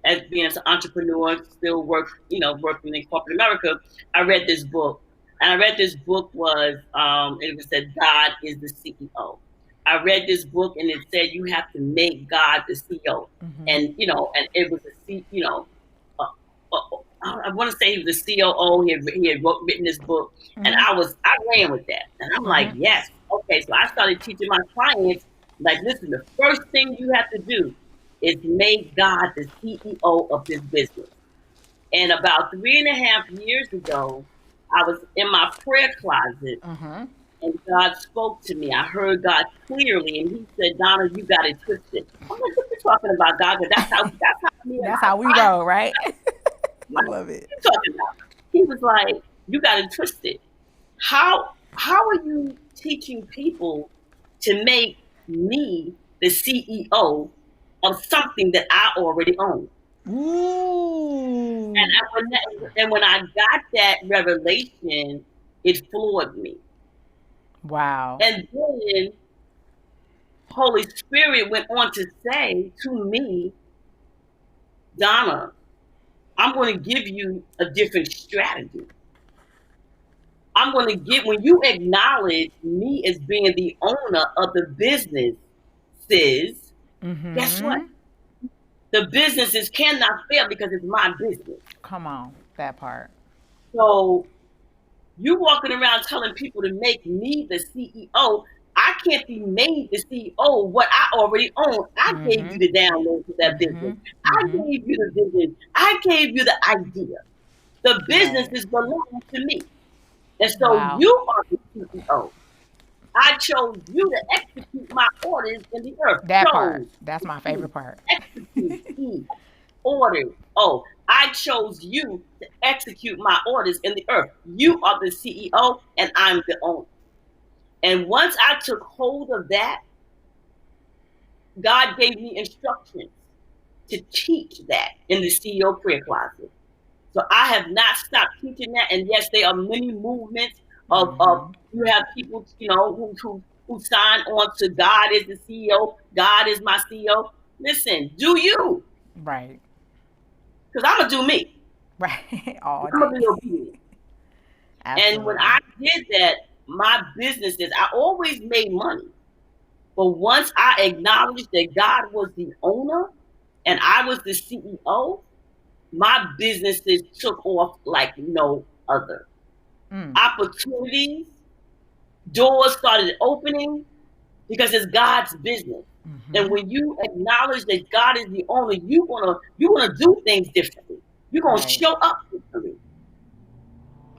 as being an entrepreneur, still working in corporate America, I read this book. And I read this book it said, God is the CEO. I read this book and it said, you have to make God the CEO. Mm-hmm. And, and it was I want to say he was the COO. He had written this book, mm-hmm. and I ran with that, and I'm like, yes, okay. So I started teaching my clients, like, listen, the first thing you have to do is make God the CEO of this business. And about 3.5 years ago, I was in my prayer closet, mm-hmm. and God spoke to me. I heard God clearly, and He said, "Donna, you got it twisted." I'm like, "What you talking about, God? That's how we roll, right?" I love it. He was like, you got it twisted. How are you teaching people to make me the CEO of something that I already own? Ooh. And when I got that revelation, it floored me. Wow. And then Holy Spirit went on to say to me, Donna, I'm going to give you a different strategy. I'm going to when you acknowledge me as being the owner of the businesses, mm-hmm. guess what? The businesses cannot fail because it's my business. Come on, that part. So you walking around telling people to make me the CEO. I can't be made the CEO what I already own. I mm-hmm. gave you the download to that mm-hmm. business. I mm-hmm. gave you the vision. I gave you the idea. The businesses belong to me. And so you are the CEO. I chose you to execute my orders in the earth. That part. That's my favorite part. Execute orders. Oh, I chose you to execute my orders in the earth. You are the CEO and I'm the owner. And once I took hold of that, God gave me instructions to teach that in the CEO Prayer Closet. So I have not stopped teaching that. And yes, there are many movements of you have people, who sign on to God is the CEO. God is my CEO. Listen, do you? Right. Because I'm going to do me. Right. I'm going to be obedient. And when I did that, my businesses, I always made money. But once I acknowledged that God was the owner and I was the CEO, my businesses took off like no other. Opportunities, doors started opening because it's God's business. And when you acknowledge that God is the owner, you're gonna do things differently. You're gonna show up differently.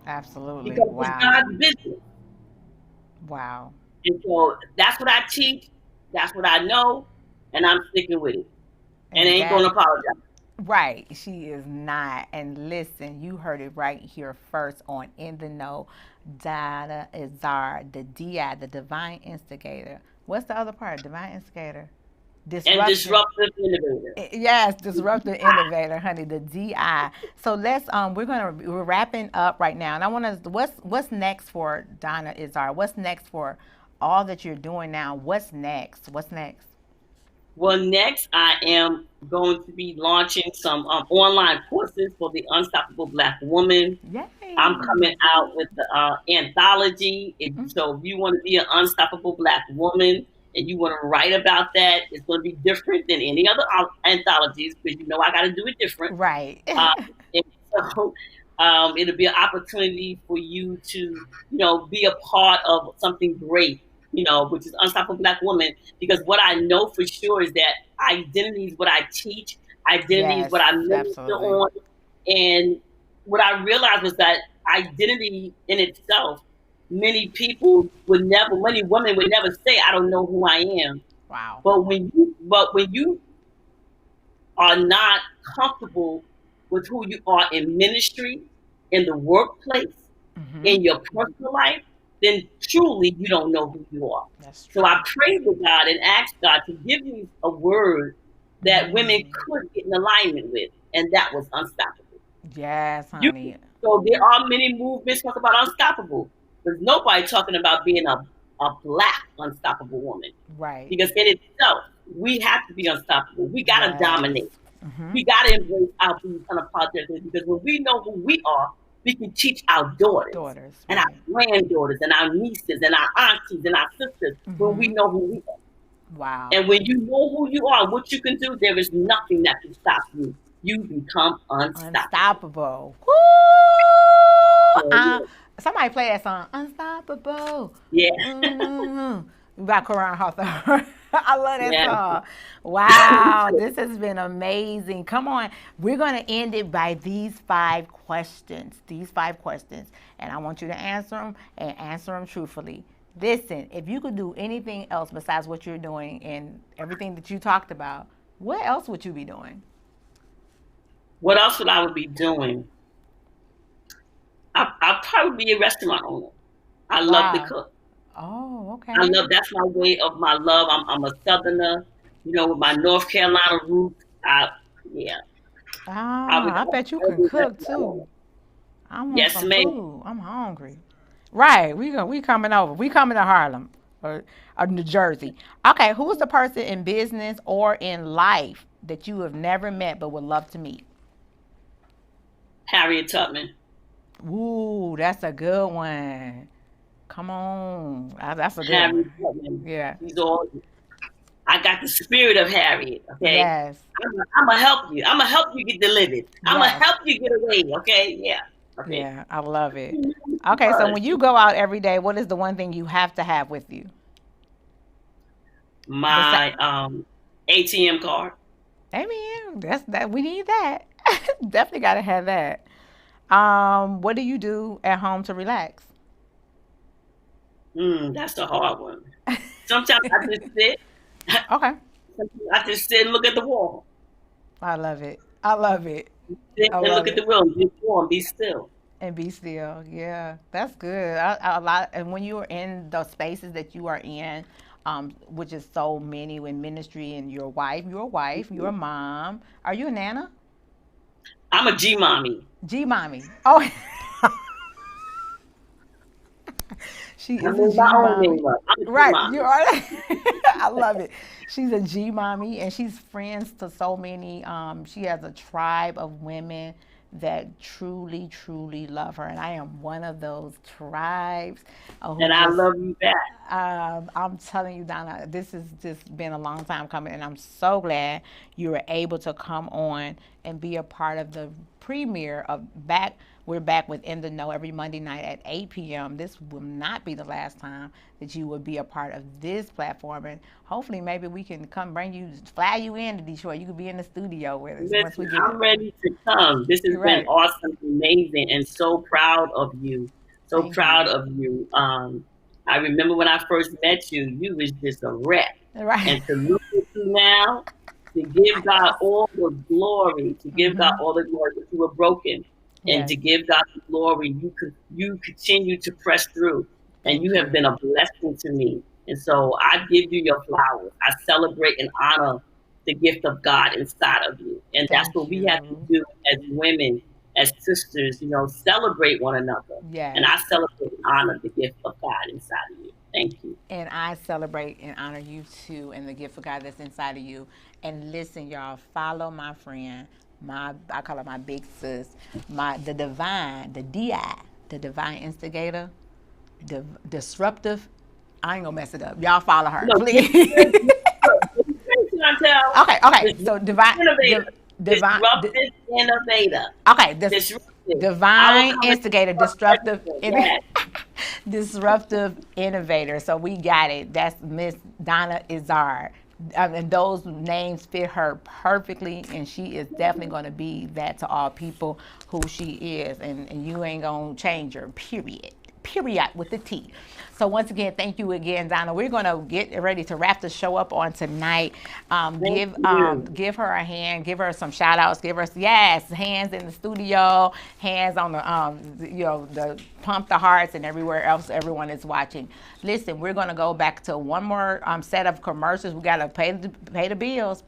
Absolutely. Because Wow. it's God's business. Wow. And so that's what I teach, that's what I know, and I'm sticking with it. And I ain't gonna apologize. Right. She is not. And listen, you heard it right here first on In the Know. Donna Izard, the DI, the Divine Instigator. What's the other part? Divine Instigator. And disruptive innovator. Yes, disruptive innovator, honey, the DI. So we're wrapping up right now, and I want to. What's next for Donna Izard? What's next for all that you're doing now? What's next? What's next? Well, next I am going to be launching some online courses for the Unstoppable Black Woman. Yay. I'm coming out with the anthology. So if you want to be an unstoppable Black woman and you want to write about that, it's going to be different than any other anthologies because you know I got to do it different. Right. And so it'll be an opportunity for you to, be a part of something great. Which is Unstoppable Black Woman, because what I know for sure is that identity is what I teach, identity is what I minister on, and what I realized was that identity in itself, many women would never say, I don't know who I am. Wow. But when you are not comfortable with who you are in ministry, in the workplace, in your personal life, then truly you don't know who you are. So I prayed with God and asked God to give me a word that women could get in alignment with, and that was unstoppable. Yes, honey. So there are many movements talk about unstoppable. There's nobody talking about being a Black unstoppable woman. Right. Because in itself, we have to be unstoppable. We got to dominate. We got to embrace our being unapologetically, because when we know who we are, we can teach our daughters and our granddaughters and our nieces and our aunties and our sisters when we know who we are. Wow. And when you know who you are, what you can do, there is nothing that can stop you. You become unstoppable. Woo! Somebody play that song, Unstoppable. Yeah. By Karan Hawthorne. I love that song. Wow, this has been amazing. Come on. We're going to end it by these 5 questions. And I want you to answer them and answer them truthfully. Listen, if you could do anything else besides what you're doing and everything that you talked about, what else would you be doing? What else would I be doing? I'll probably be a restaurant owner. I love to cook. Oh, okay. That's my way of my love. I'm a Southerner, with my North Carolina roots. I bet you can cook too. I want yes, some ma'am. food. I'm hungry. Right, we coming over. We coming to Harlem or New Jersey. Okay, who's the person in business or in life that you have never met but would love to meet? Harriet Tubman. Ooh, that's a good one. Come on. That's a good one. Yeah. I got the spirit of Harriet, okay? Yes. I'm going to help you. I'm going to help you get delivered. I'm going to help you get away, okay? Yeah. Okay. Yeah, I love it. Okay, so when you go out every day, what is the one thing you have to have with you? My ATM card. Amen. We need that. Definitely got to have that. What do you do at home to relax? That's the hard one. Sometimes I just sit. Okay. Sometimes I just sit and look at the wall. I love it. Sit and look at the wall. Just warm, be still. And be still. Yeah, that's good. And when you're in the spaces that you are in, which is so many with ministry and your wife, you're a mom. Are you a nana? I'm a G-mommy. G-mommy. Oh. She is a G-mommy. Right, you are. I love it. She's a G-mommy, and she's friends to so many. She has a tribe of women that truly, truly love her. And I am one of those tribes. And I love you back. I'm telling you, Donna, this has just been a long time coming, and I'm so glad you were able to come on and be a part of the premiere of Back. We're back with In the Know every Monday night at 8 p.m. This will not be the last time that you will be a part of this platform, and hopefully maybe we can come fly you into Detroit. You could be in the studio with us. Listen, once we get I'm ready to come. This has been awesome, amazing, and so proud of you. So Thank proud you. of you. I remember when I first met you, you was just a wreck. Right. And to look at you now, to give God all the glory, to give God all the glory that you were broken. And Yes. to give God the glory, you continue to press through. And you have been a blessing to me. And so I give you your flowers. I celebrate and honor the gift of God inside of you. And that's Thank what we you. have to do as women, as sisters, celebrate one another. Yes. And I celebrate and honor the gift of God inside of you. Thank you. And I celebrate and honor you too, and the gift of God that's inside of you. And listen, y'all, follow my friend, I call her my big sis, the divine, the DI, the divine instigator, the disruptive. I ain't gonna mess it up. Y'all follow her, please. Okay. So divine disruptive innovator. Okay, divine instigator, disruptive, disruptive innovator. So we got it. That's Miss Donna Izard. And those names fit her perfectly, and she is definitely going to be that to all people who she is, and you ain't going to change her, period with the T. So once again, thank you again, Donna. We're going to get ready to wrap the show up on tonight. Give her a hand, give her some shout outs, give her hands in the studio, hands on the the pump the hearts and everywhere else everyone is watching. Listen, we're going to go back to one more set of commercials. We got to pay the bills.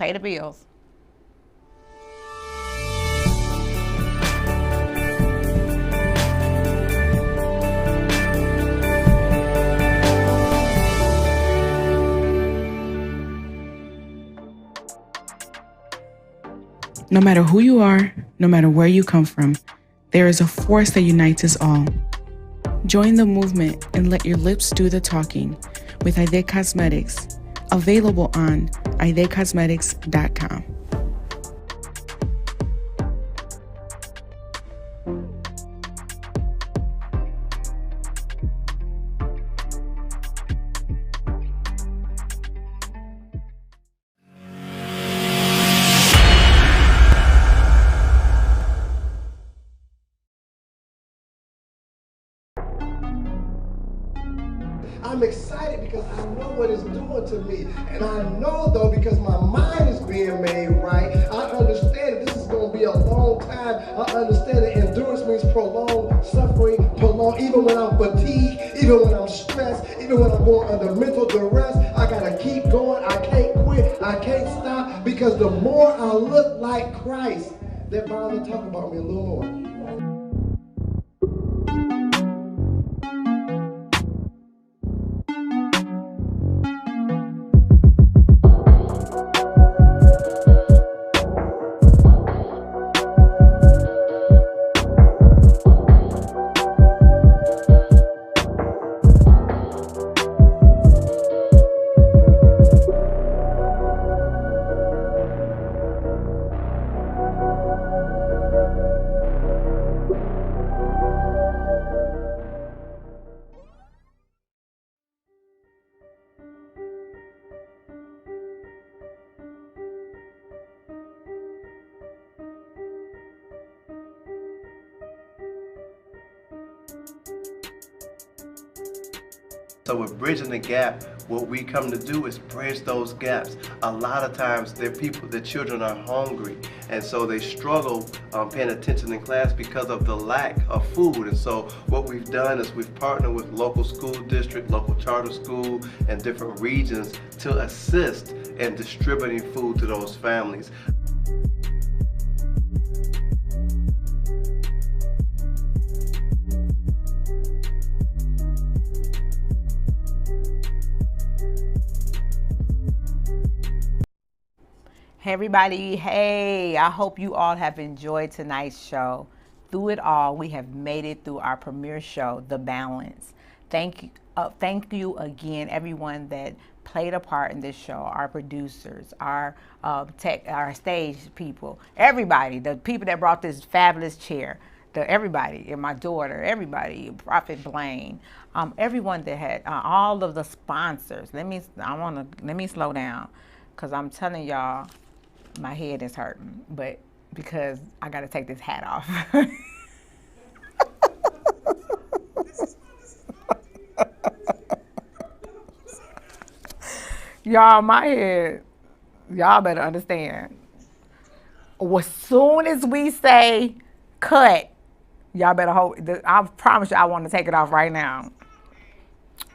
No matter who you are, no matter where you come from, there is a force that unites us all. Join the movement and let your lips do the talking with Aide Cosmetics, available on aidecosmetics.com. I'm excited because I know what it's doing to me. And I know, though, because my mind is being made right, I understand that this is going to be a long time. I understand that endurance means prolonged suffering, even when I'm fatigued, even when I'm stressed, even when I'm going under mental duress. I got to keep going. I can't quit. I can't stop, because the more I look like Christ, they're bound to talk about me a little more. So with Bridging the Gap, what we come to do is bridge those gaps. A lot of times the children are hungry, and so they struggle paying attention in class because of the lack of food. And so what we've done is we've partnered with local school district, local charter school, and different regions to assist in distributing food to those families. Hey everybody, hey, I hope you all have enjoyed tonight's show. through it all, we have made it through our premiere show, The Balance. Thank you again, everyone that played a part in this show, our producers, our stage people, everybody, the people that brought this fabulous chair, everybody, and my daughter, everybody, Prophet Blaine, everyone that had all of the sponsors. Let me slow down, because I'm telling y'all, my head is hurting, but because I got to take this hat off. Y'all, my head, y'all better understand. As soon as we say cut, y'all better hold. I promise you, I want to take it off right now.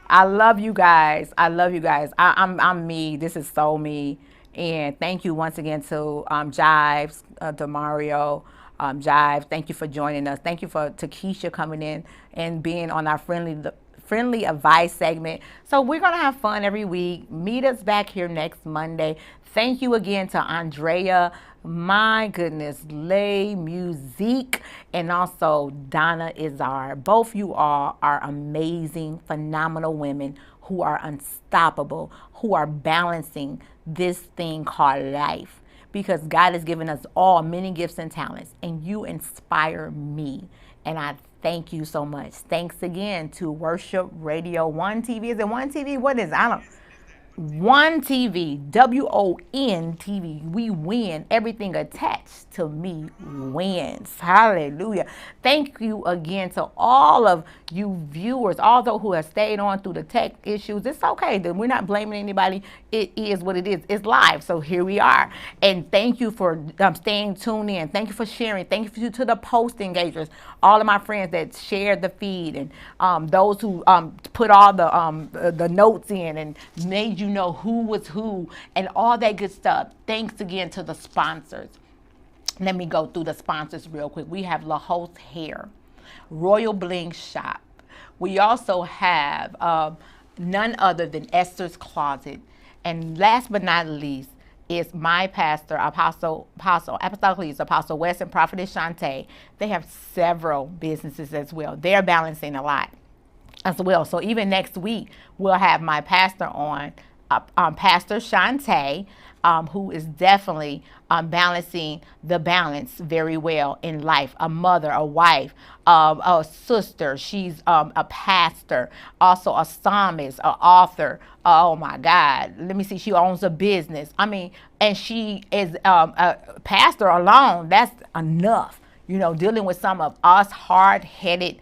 I love you guys. I'm me. This is so me. And thank you once again to Jives, Demario, Jive. Thank you for joining us. Thank you to Keisha coming in and being on our friendly advice segment. So we're going to have fun every week. Meet us back here next Monday. Thank you again to Andrea, my goodness, Lay Musique, and also Donna Izar. Both you all are amazing, phenomenal women who are unstoppable, who are balancing this thing called life, because God has given us all many gifts and talents, and you inspire me. And I thank you so much. Thanks again to Worship Radio One TV. Is it One TV? What is it? I don't. One TV, WON TV. We win. Everything attached to me wins. Hallelujah. Thank you again to all of you viewers, all those who have stayed on through the tech issues. It's okay. We're not blaming anybody. It is what it is. It's live. So here we are. And thank you for staying tuned in. Thank you for sharing. Thank you to the post engagers, all of my friends that shared the feed, and those who put all the notes in and made you know who was who and all that good stuff. Thanks again to the sponsors. Let me go through the sponsors real quick. We have La Host Hair, Royal Bling Shop. We also have none other than Esther's Closet. And last but not least is my pastor, Apostle West and Prophetess Shantae. They have several businesses as well. They're balancing a lot as well. So even next week, we'll have my pastor on, Pastor Shantae, who is definitely balancing the balance very well in life. A mother, a wife, a sister. She's a pastor, also a psalmist, an author. Oh my God. Let me see. She owns a business. I mean, and she is a pastor alone. That's enough, dealing with some of us hard-headed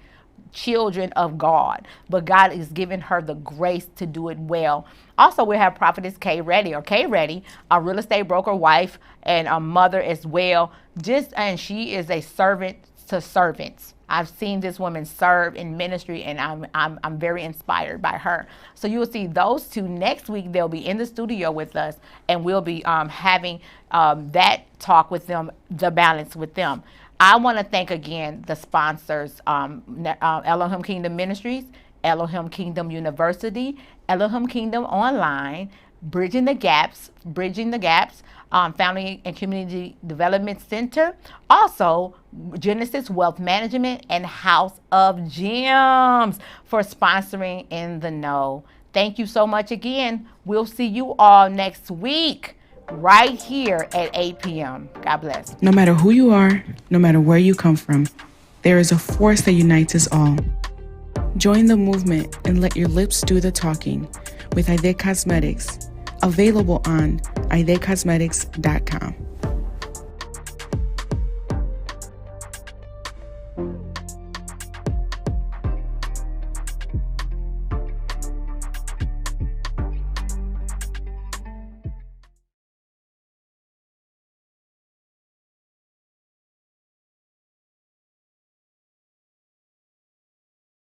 children of God, but God is giving her the grace to do it well. Also, we have Prophetess K Ready, a real estate broker, wife, and a mother as well. And she is a servant to servants. I've seen this woman serve in ministry, and I'm very inspired by her. So you will see those two next week. They'll be in the studio with us, and we'll be having that talk with them, the balance with them. I want to thank again the sponsors, Elohim Kingdom Ministries, Elohim Kingdom University, Elohim Kingdom Online, Bridging the Gaps, Family and Community Development Center, also Genesis Wealth Management, and House of Gems for sponsoring In the Know. Thank you so much again. We'll see you all next week right here at 8 p.m. God bless. No matter who you are, no matter where you come from, there is a force that unites us all. Join the movement and let your lips do the talking with Aide Cosmetics, available on aidecosmetics.com.